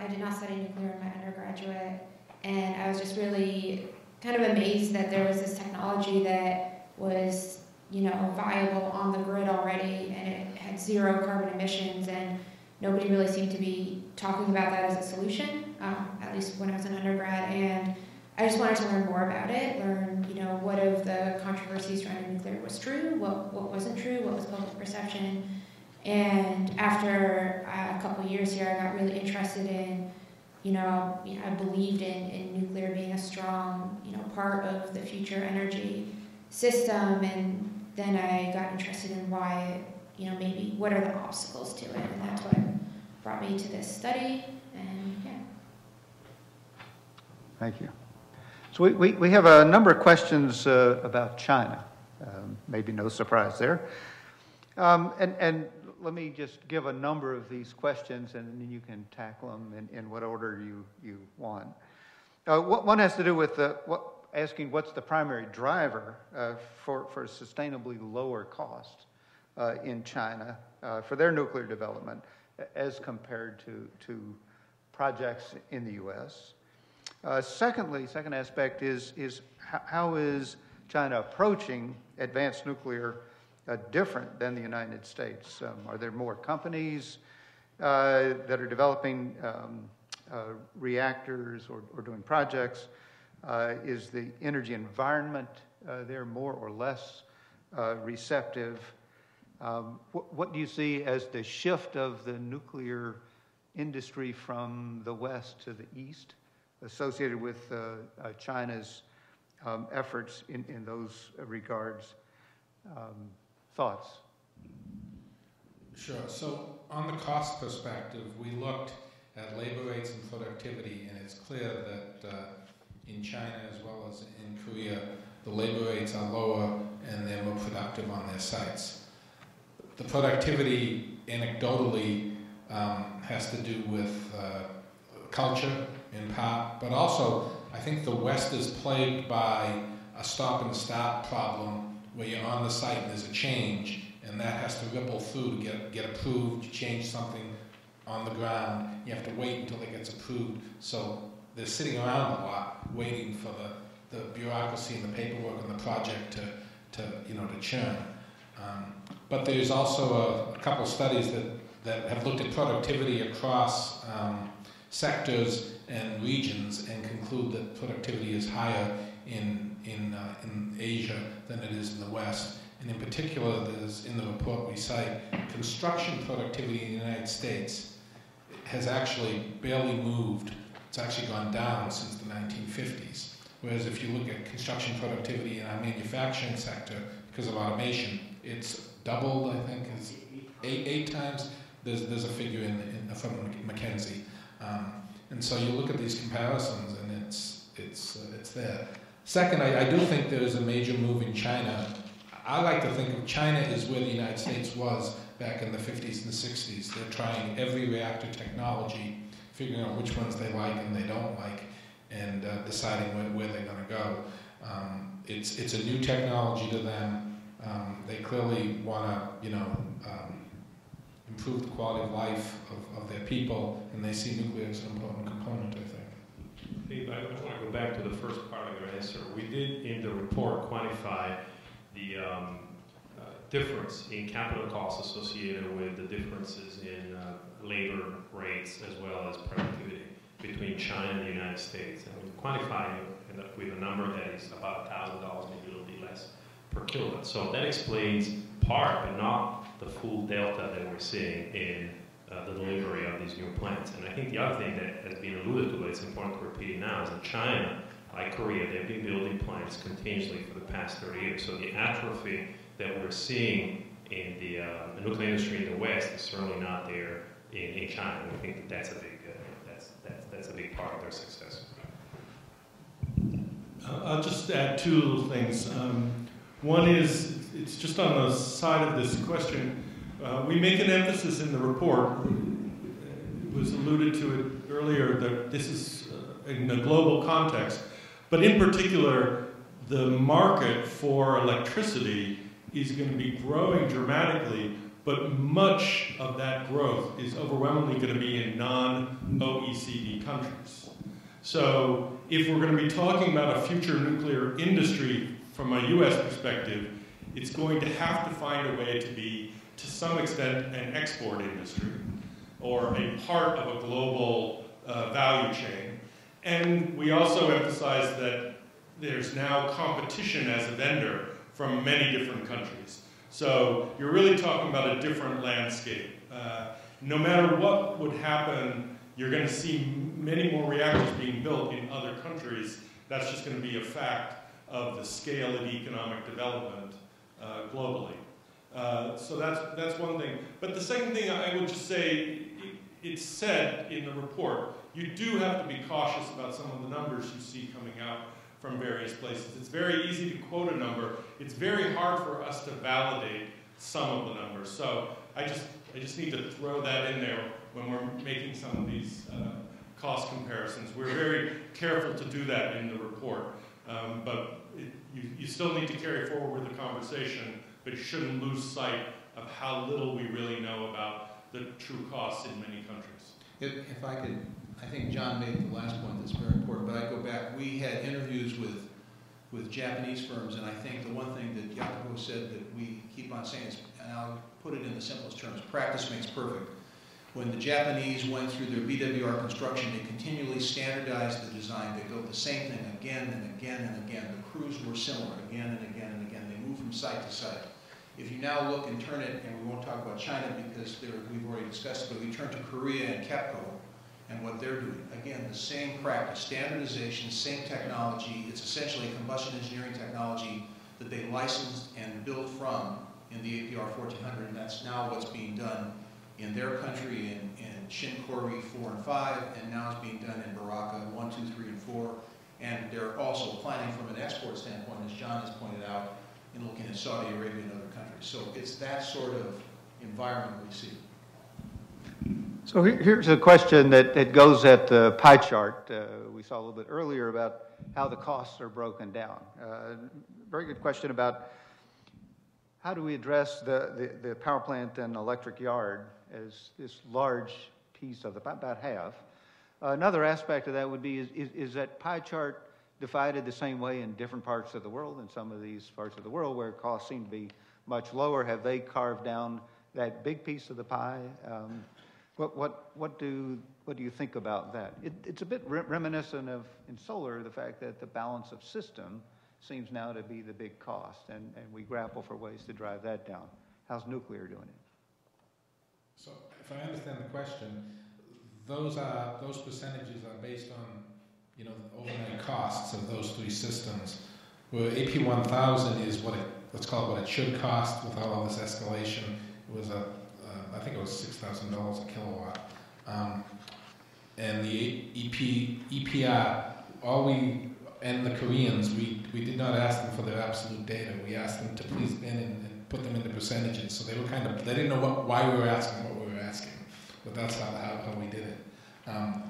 did not study nuclear in my undergraduate, and I was just really kind of amazed that there was this technology that was, you know, viable on the grid already, and it had 0 carbon emissions, and nobody really seemed to be talking about that as a solution, at least when I was an undergrad, and I just wanted to learn more about it, learn, you know, what of the controversies surrounding nuclear was true, what wasn't true, what was public perception. And after a couple of years here, I got really interested in, I believed in nuclear being a strong, part of the future energy system. And then I got interested in why, maybe what are the obstacles to it. And that's what brought me to this study. And yeah. Thank you. So we have a number of questions about China. Maybe no surprise there. And let me just give a number of these questions, and then you can tackle them in what order you want. One has to do with asking what's the primary driver for sustainably lower cost in China for their nuclear development as compared to projects in the U.S. Second aspect is how is China approaching advanced nuclear different than the United States? Are there more companies that are developing reactors or doing projects? Is the energy environment there more or less receptive? What do you see as the shift of the nuclear industry from the west to the east associated with China's efforts in those regards? Thoughts? Sure. So on the cost perspective, we looked at labor rates and productivity, and it's clear that in China as well as in Korea, the labor rates are lower and they're more productive on their sites. The productivity, anecdotally, has to do with culture in part, but also I think the West is plagued by a stop and start problem where you're on the site and there's a change and that has to ripple through to get approved. You change something on the ground, you have to wait until it gets approved. So they're sitting around a lot waiting for the bureaucracy and the paperwork and the project to churn. But there's also a couple studies that have looked at productivity across sectors and regions and conclude that productivity is higher in Asia than it is in the West. And in particular, there's in the report we cite, construction productivity in the United States has actually barely moved. It's actually gone down since the 1950s. Whereas if you look at construction productivity in our manufacturing sector, because of automation, it's doubled, I think, it's eight times. There's a figure from McKinsey. And so you look at these comparisons and it's there. Second, I do think there is a major move in China. I like to think of China as where the United States was back in the 50s and 60s. They're trying every reactor technology, figuring out which ones they like and they don't like, and deciding where they're going to go. It's a new technology to them. They clearly want to, improve the quality of life of their people, and they see nuclear as an important component, I think. Dave, I want to go back to the first part of your answer. We did, in the report, quantify the difference in capital costs associated with the differences in labor rates as well as productivity between China and the United States. And we quantify it with a number that is about $1,000, maybe a little bit less per kilowatt. So that explains part, but not the full delta that we're seeing in the delivery of these new plants. And I think the other thing that has been alluded to, but it's important to repeat now, is that China, like Korea, they've been building plants continuously for the past 30 years. So the atrophy that we're seeing in the nuclear industry in the West is certainly not there in China. And we think that that's a big part of their success. I'll just add two little things. One is, it's just on the side of this question. We make an emphasis in the report, it was alluded to it earlier, that this is in a global context, but in particular, the market for electricity is going to be growing dramatically, but much of that growth is overwhelmingly going to be in non-OECD countries. So if we're going to be talking about a future nuclear industry from a US perspective, it's going to have to find a way to be, to some extent, an export industry or a part of a global value chain. And we also emphasize that there's now competition as a vendor from many different countries. So you're really talking about a different landscape. No matter what would happen, you're going to see many more reactors being built in other countries. That's just going to be a fact of the scale of economic development globally. So that's one thing. But the second thing I would just say, it's said in the report, you do have to be cautious about some of the numbers you see coming out from various places. It's very easy to quote a number. It's very hard for us to validate some of the numbers. So I just need to throw that in there when we're making some of these cost comparisons. We're very careful to do that in the report. But you still need to carry forward with the conversation, but you shouldn't lose sight of how little we really know about the true costs in many countries. If I could, I think John made the last point that's very important, but I go back. We had interviews with Japanese firms, and I think the one thing that Jacopo said that we keep on saying is, and I'll put it in the simplest terms, practice makes perfect. When the Japanese went through their BWR construction, they continually standardized the design. They built the same thing again and again and again. The crews were similar again and again and again. They moved from site to site. If you now look and turn it, and we won't talk about China because we've already discussed it, but we turn to Korea and KEPCO and what they're doing. Again, the same practice, standardization, same technology. It's essentially a combustion engineering technology that they licensed and built from in the APR 1400, and that's now what's being done in their country in Shinkorri 4 and 5, and now it's being done in Baraka 1, 2, 3, and 4. And they're also planning from an export standpoint, as John has pointed out, in looking at Saudi Arabia and other countries. So it's that sort of environment we see. So here's a question that goes at the pie chart we saw a little bit earlier about how the costs are broken down. Very good question about how do we address the power plant and electric yard as this large piece of about half. Another aspect of that would be is that pie chart divided the same way in different parts of the world? In some of these parts of the world where costs seem to be much lower, have they carved down that big piece of the pie? What do you think about that? It's a bit reminiscent of, in solar, the fact that the balance of system seems now to be the big cost, and we grapple for ways to drive that down. How's nuclear doing it? So, if I understand the question, those percentages are based on, you know, the overnight costs of those three systems. Where AP 1000 is let's call it what it should cost without all this escalation. It was I think it was $6,000 a kilowatt. And the EPR, and the Koreans, we did not ask them for their absolute data. We asked them to please bin and put them into percentages. So they were they didn't know why we were asking what we were asking. But that's how we did it.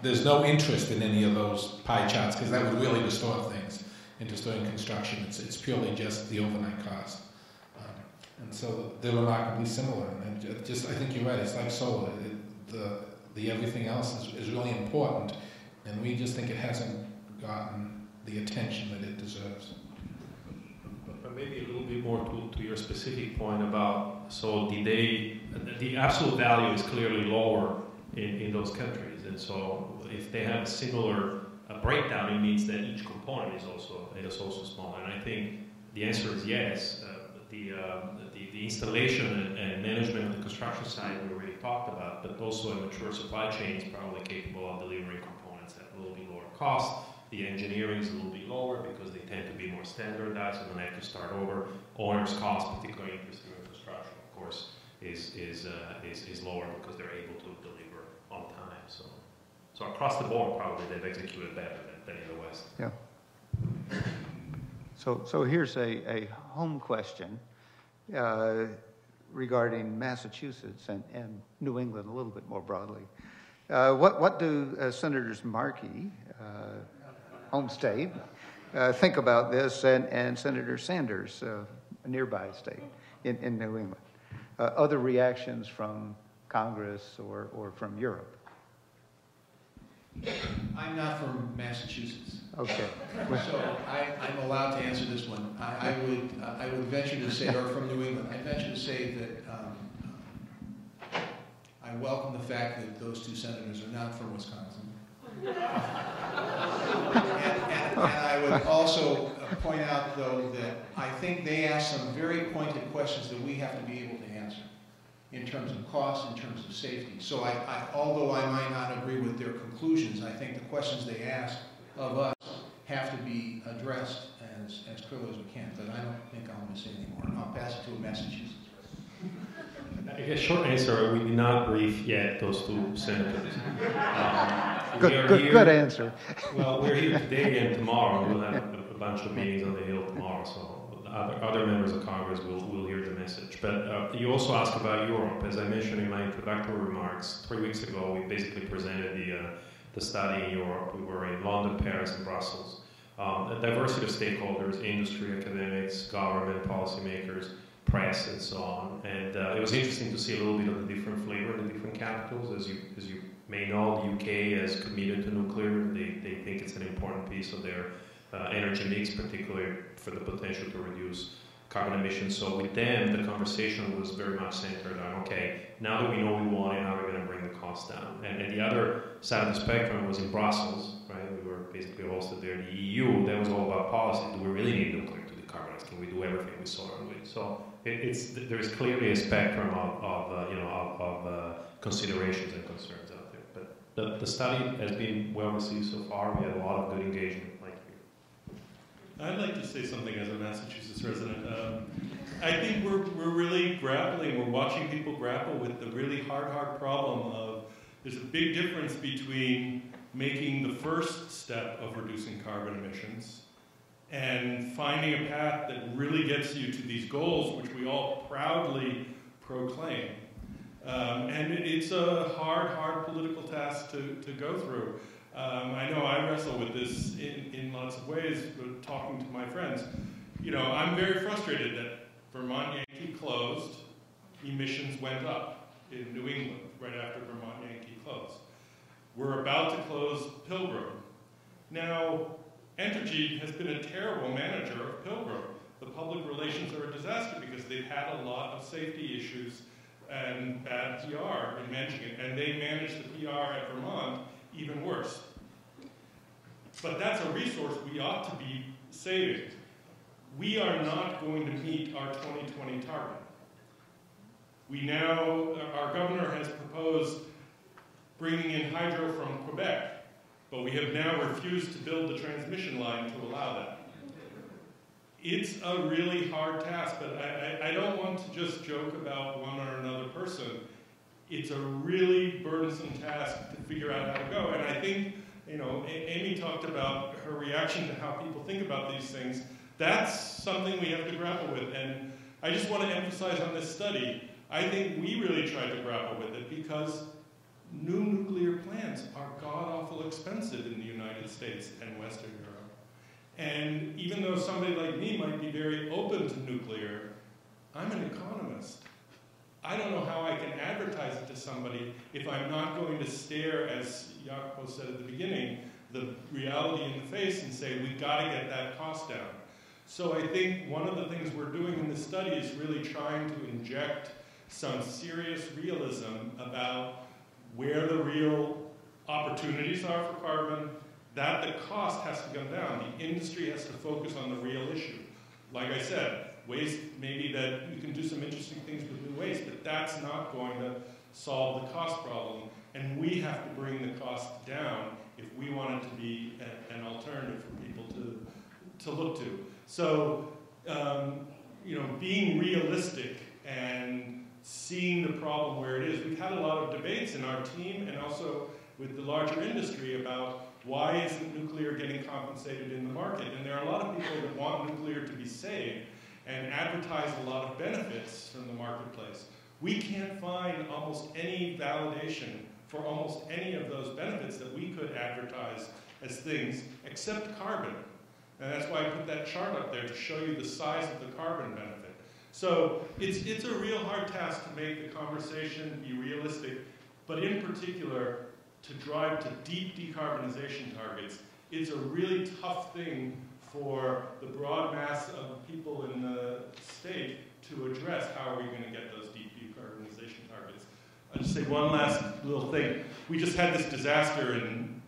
There's no interest in any of those pie charts because that would really distort things in distorting construction. It's purely just the overnight cost. And so they're remarkably similar. And I think you're right. It's like solar. The everything else is really important, and we just think it hasn't gotten the attention that it deserves. But maybe a little bit more to your specific point about, so the absolute value is clearly lower in those countries, and so if they have a similar breakdown, it means that each component is also smaller. And I think the answer is yes. The installation and management of the construction side we already talked about, but also a mature supply chain is probably capable of delivering components at a little bit lower cost. The engineering is a little bit lower because they tend to be more standardized, so they don't have to start over. Owner's cost, particularly interesting in construction, of course, is lower because they're able to deliver on time. So across the board, probably they've executed better than in the West. Yeah. So here's a home question regarding Massachusetts and New England a little bit more broadly. What do Senators Markey, home state, think about this, and Senator Sanders, a nearby state in New England? Other reactions from Congress or from Europe? I'm not from Massachusetts. Okay. So I'm allowed to answer this one. I would venture to say, or from New England, I venture to say that I welcome the fact that those two senators are not from Wisconsin. and I would also point out, though, that I think they ask some very pointed questions that we have to be able to answer in terms of cost, in terms of safety. So although I might not agree with their conclusions, I think the questions they ask of us have to be addressed as clearly as we can. But I don't think I want to say anymore. And I'll pass it to a Massachusetts. I guess short answer, we did not brief yet those two senators. Good answer. Well, we're here today and tomorrow. We'll have a bunch of meetings on the Hill tomorrow, so other members of Congress will hear the message. But you also asked about Europe. As I mentioned in my introductory remarks, 3 weeks ago we basically presented the study in Europe. We were in London, Paris, and Brussels. A diversity of stakeholders, industry, academics, government, policymakers, press, and so on. And it was interesting to see a little bit of the different flavor in the different capitals. As you may know, the UK has committed to nuclear. They think it's an important piece of their energy mix, particularly for the potential to reduce carbon emissions. So with them, the conversation was very much centered on, okay, now that we know we want it, how are we going to bring the cost down? And the other side of the spectrum was in Brussels, right? We were basically hosted there. The EU, that was all about policy. Do we really need nuclear to decarbonize? Can we do everything with solar and wind? So there is clearly a spectrum of considerations and concerns out there. But the study has been well received so far. We had a lot of good engagement. I'd like to say something as a Massachusetts resident. I think we're really grappling, we're watching people grapple with the really hard problem of There's a big difference between making the first step of reducing carbon emissions and finding a path that really gets you to these goals, which we all proudly proclaim. And it's a hard political task to go through. I know I wrestle with this in lots of ways, talking to my friends. You know, I'm very frustrated that Vermont Yankee closed, emissions went up in New England right after Vermont Yankee closed. We're about to close Pilgrim. Now, Entergy has been a terrible manager of Pilgrim. The public relations are a disaster because they've had a lot of safety issues and bad PR in managing it, and they manage the PR at Vermont even worse. But that's a resource we ought to be saving. We are not going to meet our 2020 target. Our governor has proposed bringing in hydro from Quebec, but we have now refused to build the transmission line to allow that. It's a really hard task, but I don't want to just joke about one or another person. It's a really burdensome task to figure out how to go. And I think, you know, Amy talked about her reaction to how people think about these things. That's something we have to grapple with. And I just want to emphasize on this study, I think we really tried to grapple with it because new nuclear plants are god-awful expensive in the United States and Western Europe. And even though somebody like me might be very open to nuclear, I'm an economist. I don't know how I can advertise it to somebody if I'm not going to stare, as Jaakko said at the beginning, the reality in the face and say, we've got to get that cost down. So I think one of the things we're doing in this study is really trying to inject some serious realism about where the real opportunities are for carbon, that the cost has to come down. The industry has to focus on the real issue. Like I said, waste, maybe that you can do some interesting things with new waste, but that's not going to solve the cost problem. And we have to bring the cost down if we want it to be an alternative for people to look to. So, you know, being realistic and seeing the problem where it is. We've had a lot of debates in our team and also with the larger industry about why isn't nuclear getting compensated in the market? And there are a lot of people that want nuclear to be saved and advertise a lot of benefits from the marketplace. We can't find almost any validation for almost any of those benefits that we could advertise as things except carbon. And that's why I put that chart up there to show you the size of the carbon benefit. So it's a real hard task to make the conversation be realistic, but in particular, to drive to deep decarbonization targets. It's a really tough thing for the broad mass of people in the state to address. How are we going to get those deep decarbonization targets? I'll just say one last little thing. We just had this disaster in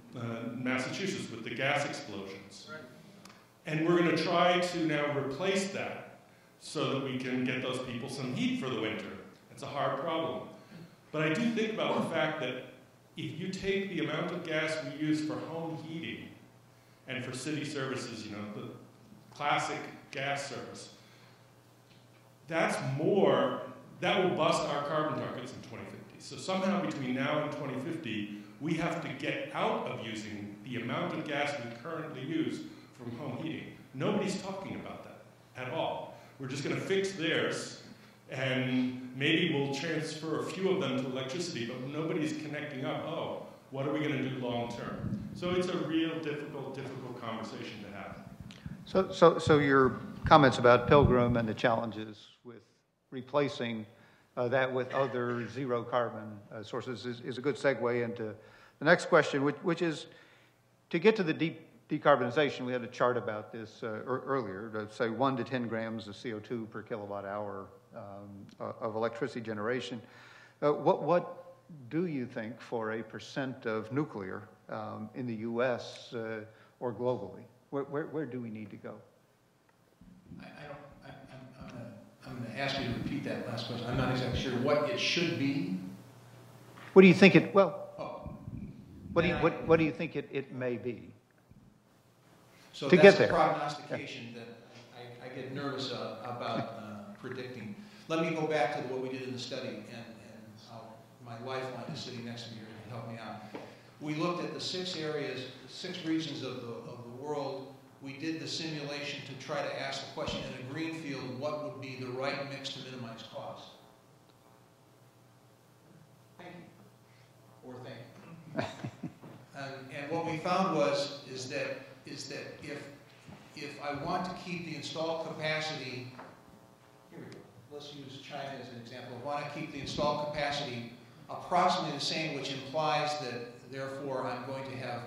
Massachusetts with the gas explosions. Right. And we're going to try to now replace that so that we can get those people some heat for the winter. It's a hard problem. But I do think about the fact that if you take the amount of gas we use for home heating and for city services, you know, the classic gas service, that's more, that will bust our carbon targets in 2050. So somehow between now and 2050, we have to get out of using the amount of gas we currently use from home heating. Nobody's talking about that at all. We're just going to fix theirs, and maybe we'll transfer a few of them to electricity, but nobody's connecting up, oh, what are we going to do long term? So it's a real difficult conversation to have. So your comments about Pilgrim and the challenges with replacing that with other zero carbon sources is a good segue into the next question, which is to get to the deep decarbonization. We had a chart about this earlier, to say 1 to 10 grams of CO2 per kilowatt hour of electricity generation. What do you think for a % of nuclear in the U.S. Or globally? Where do we need to go? I'm going to ask you to repeat that last question. I'm not exactly sure what it should be. What do you think it, well, what do you think it may be? So to that's get there. A prognostication that I get nervous about predicting. Let me go back to what we did in the study, and my lifeline is sitting next to me here. help me out. We looked at the 6 areas, 6 regions of the world. We did the simulation to try to ask the question in a green field, what would be the right mix to minimize cost? Thank you. Or thank you. And what we found is that if I want to keep the installed capacity, here we go, let's use China as an example. I want to keep the installed capacity approximately the same, which implies that therefore I'm going to have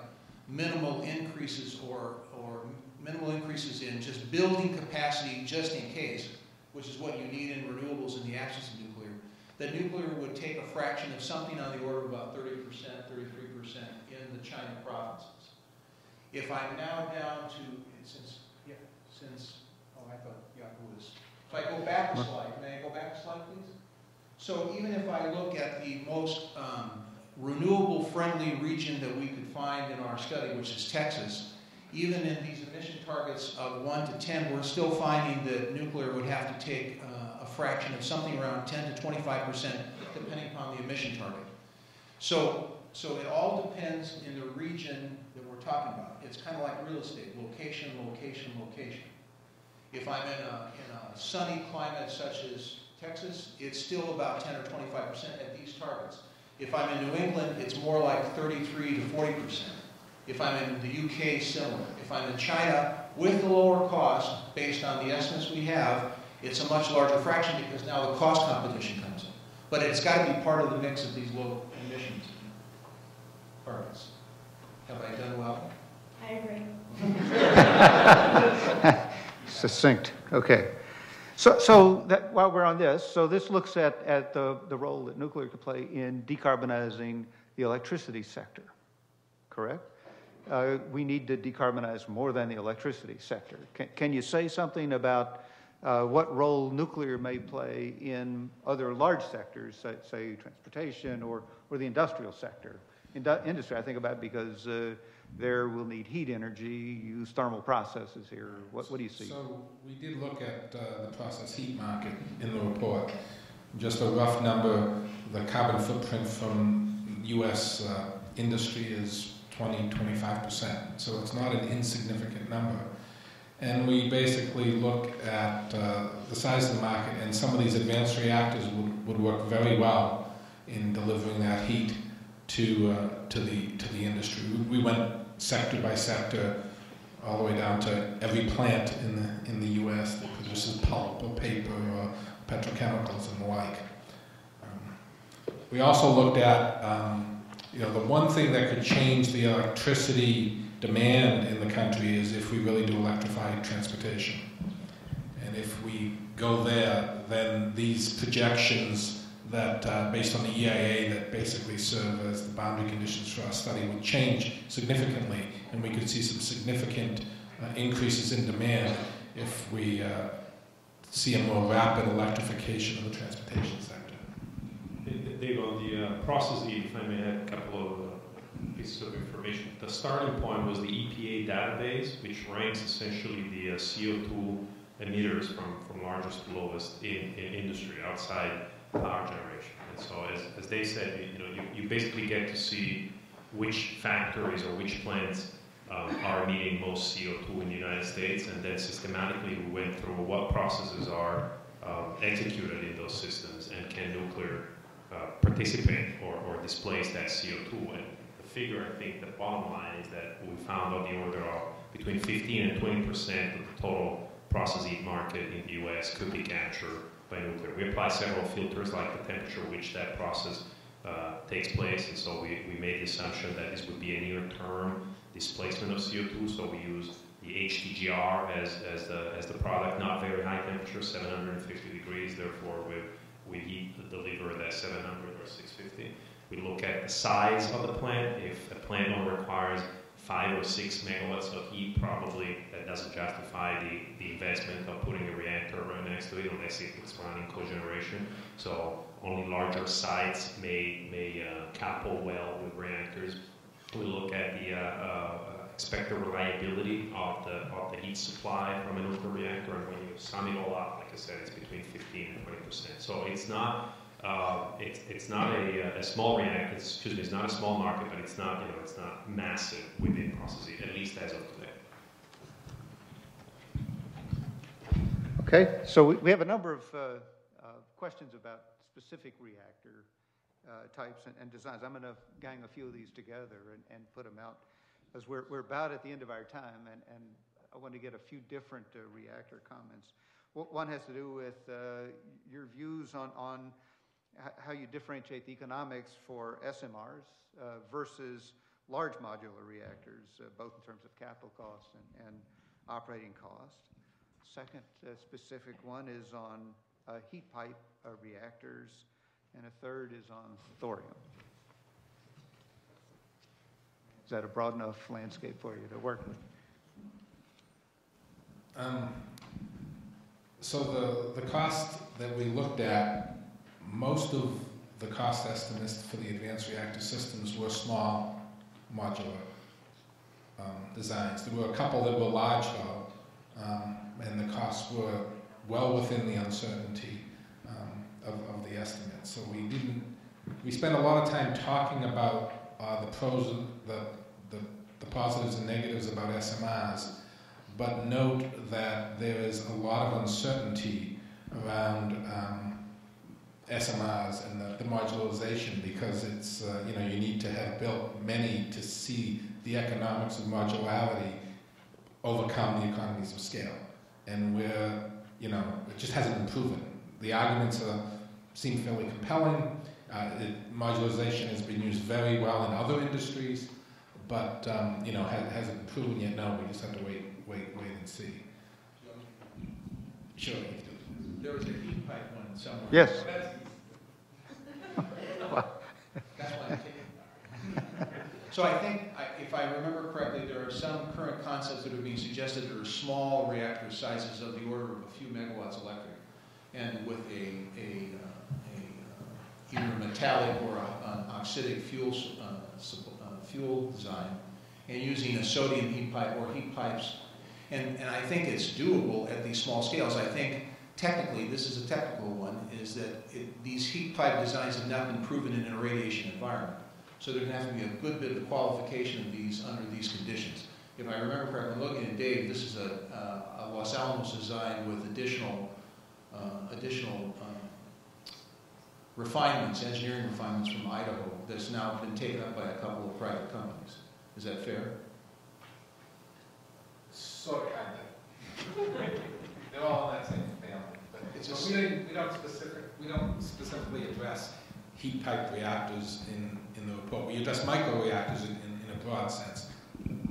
minimal increases or minimal increases in just building capacity just in case, which is what you need in renewables in the absence of nuclear. That nuclear would take a fraction of something on the order of about 30%, 33% in the China provinces. If I'm now down to, I thought Yaku was, if I go back a slide, may I go back a slide, please? So even if I look at the most renewable-friendly region that we could find in our study, which is Texas, even in these emission targets of 1 to 10, we're still finding that nuclear would have to take a fraction of something around 10 to 25%, depending upon the emission target. So it all depends in the region that we're talking about. It's kind of like real estate, location, location, location. If I'm in a sunny climate such as Texas, it's still about 10 or 25% at these targets. If I'm in New England, it's more like 33 to 40%. If I'm in the UK, similar. If I'm in China, with the lower cost, based on the estimates we have, it's a much larger fraction because now the cost competition comes in. But it's got to be part of the mix of these low emissions targets. Have I done well? I agree. Succinct. Okay. So that, while we're on this, so this looks at the role that nuclear could play in decarbonizing the electricity sector, correct? We need to decarbonize more than the electricity sector. Can you say something about what role nuclear may play in other large sectors, say transportation or the industrial sector? Industry, I think about because there we'll need heat energy, use thermal processes here. What do you see? So we did look at the process heat market in the report. Just a rough number, the carbon footprint from U.S. Industry is 20-25%. So it's not an insignificant number. And we basically look at the size of the market, and some of these advanced reactors would work very well in delivering that heat to the industry. We went sector by sector, all the way down to every plant in the U.S. that produces pulp or paper or petrochemicals and the like. We also looked at the one thing that could change the electricity demand in the country is if we really do electrified transportation. And if we go there, then these projections that based on the EIA that basically serve as the boundary conditions for our study would change significantly, and we could see some significant increases in demand if we see a more rapid electrification of the transportation sector. Dave, on the process heat, if I may add a couple of pieces of information. The starting point was the EPA database, which ranks essentially the CO2 emitters from largest to lowest in industry outside power generation. And so as they said, you basically get to see which factories or which plants are emitting most CO2 in the United States, and then systematically we went through what processes are executed in those systems, and can nuclear participate or displace that CO2. And the figure, I think, the bottom line is that we found on the order of between 15 and 20% of the total process heat market in the US could be captured by nuclear. We apply several filters, like the temperature which that process takes place, and so we made the assumption that this would be a near-term displacement of CO2, so we use the HTGR as the product, not very high temperature, 750 degrees, therefore we heat deliver that 700 or 650. We look at the size of the plant. If a plant only requires 5 or 6 megawatts of heat, probably that doesn't justify the investment of putting a reactor right next to it unless it's running cogeneration. So only larger sites may couple well with reactors. We look at the expected reliability of the heat supply from a nuclear reactor, and when you sum it all up, like I said, it's between 15 and 20%. So it's not It's not a small reactor. It's not a small market, but it's not massive within processes, at least as of today. Okay, so we have a number of questions about specific reactor types and designs. I'm going to gang a few of these together and put them out, because we're about at the end of our time, and I want to get a few different reactor comments. One has to do with your views on how you differentiate the economics for SMRs versus large modular reactors, both in terms of capital costs and operating cost. Second specific one is on heat pipe reactors, and a third is on thorium. Is that a broad enough landscape for you to work with? So the cost that we looked at, most of the cost estimates for the advanced reactor systems were small modular designs. There were a couple that were large though, and the costs were well within the uncertainty of the estimates. So we spent a lot of time talking about the pros and the positives and negatives about SMRs, but note that there is a lot of uncertainty around SMRs and the modularization, because it's you need to have built many to see the economics of modularity overcome the economies of scale, and where it just hasn't been proven. The arguments seem fairly compelling. Modularization has been used very well in other industries, but hasn't been proven yet. No, we just have to wait and see. Sure. There was a heat pipe one somewhere. Yes. That's why I'm taking. So I think, if I remember correctly, there are some current concepts that are being suggested that are small reactor sizes of the order of a few megawatts electric, and with either metallic or an oxidic fuel design, and using a sodium heat pipe or heat pipes. And I think it's doable at these small scales. I think technically, this is a technical one, is that these heat pipe designs have not been proven in an irradiation environment. So there's going to have to be a good bit of qualification of these under these conditions. If I remember correctly, looking at Dave, this is a Los Alamos design with additional refinements, engineering refinements from Idaho, that's now been taken up by a couple of private companies. Is that fair? Sort of. They're all in that same family. But we don't specifically address heat pipe reactors in the report. We address microreactors in a broad sense.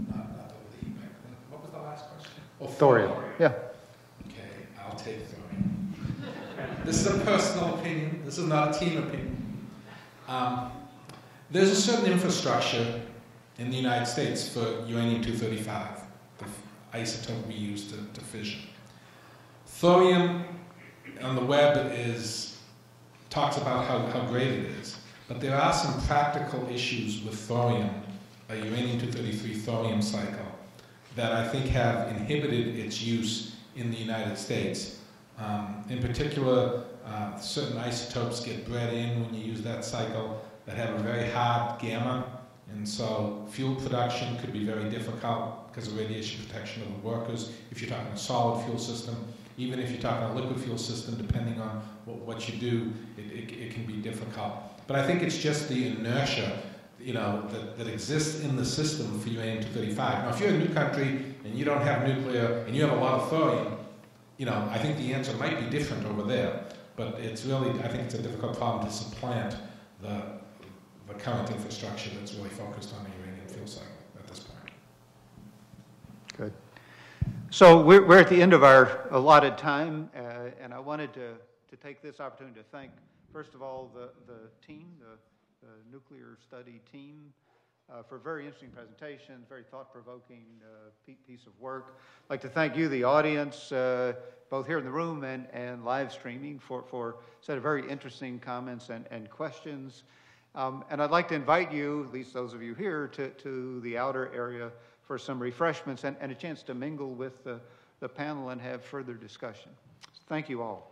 Not the heat pipe. What was the last question? Oh, thorium. Yeah. Okay, I'll take thorium. This is a personal opinion. This is not a team opinion. There's a certain infrastructure in the United States for uranium-235, the isotope we use to fission. Thorium on the web talks about how great it is, but there are some practical issues with thorium, a uranium-233 thorium cycle, that I think have inhibited its use in the United States. In particular, certain isotopes get bred in when you use that cycle that have a very hard gamma, and so fuel production could be very difficult because of radiation protection of the workers. If you're talking a solid fuel system, even if you're talking a liquid fuel system, depending on what you do, it can be difficult. But I think it's just the inertia, that exists in the system for uranium-235. Now, if you're a new country and you don't have nuclear and you have a lot of thorium, I think the answer might be different over there. But it's really, I think it's a difficult problem to supplant the current infrastructure that's really focused on the uranium fuel cycle at this point. Good. So we're at the end of our allotted time, and I wanted to take this opportunity to thank, first of all, the team, the nuclear study team, for a very interesting presentation, very thought-provoking piece of work. I'd like to thank you, the audience, both here in the room and live streaming, for a set of very interesting comments and questions. And I'd like to invite you, at least those of you here, to the outer area for some refreshments and a chance to mingle with the panel and have further discussion. Thank you all.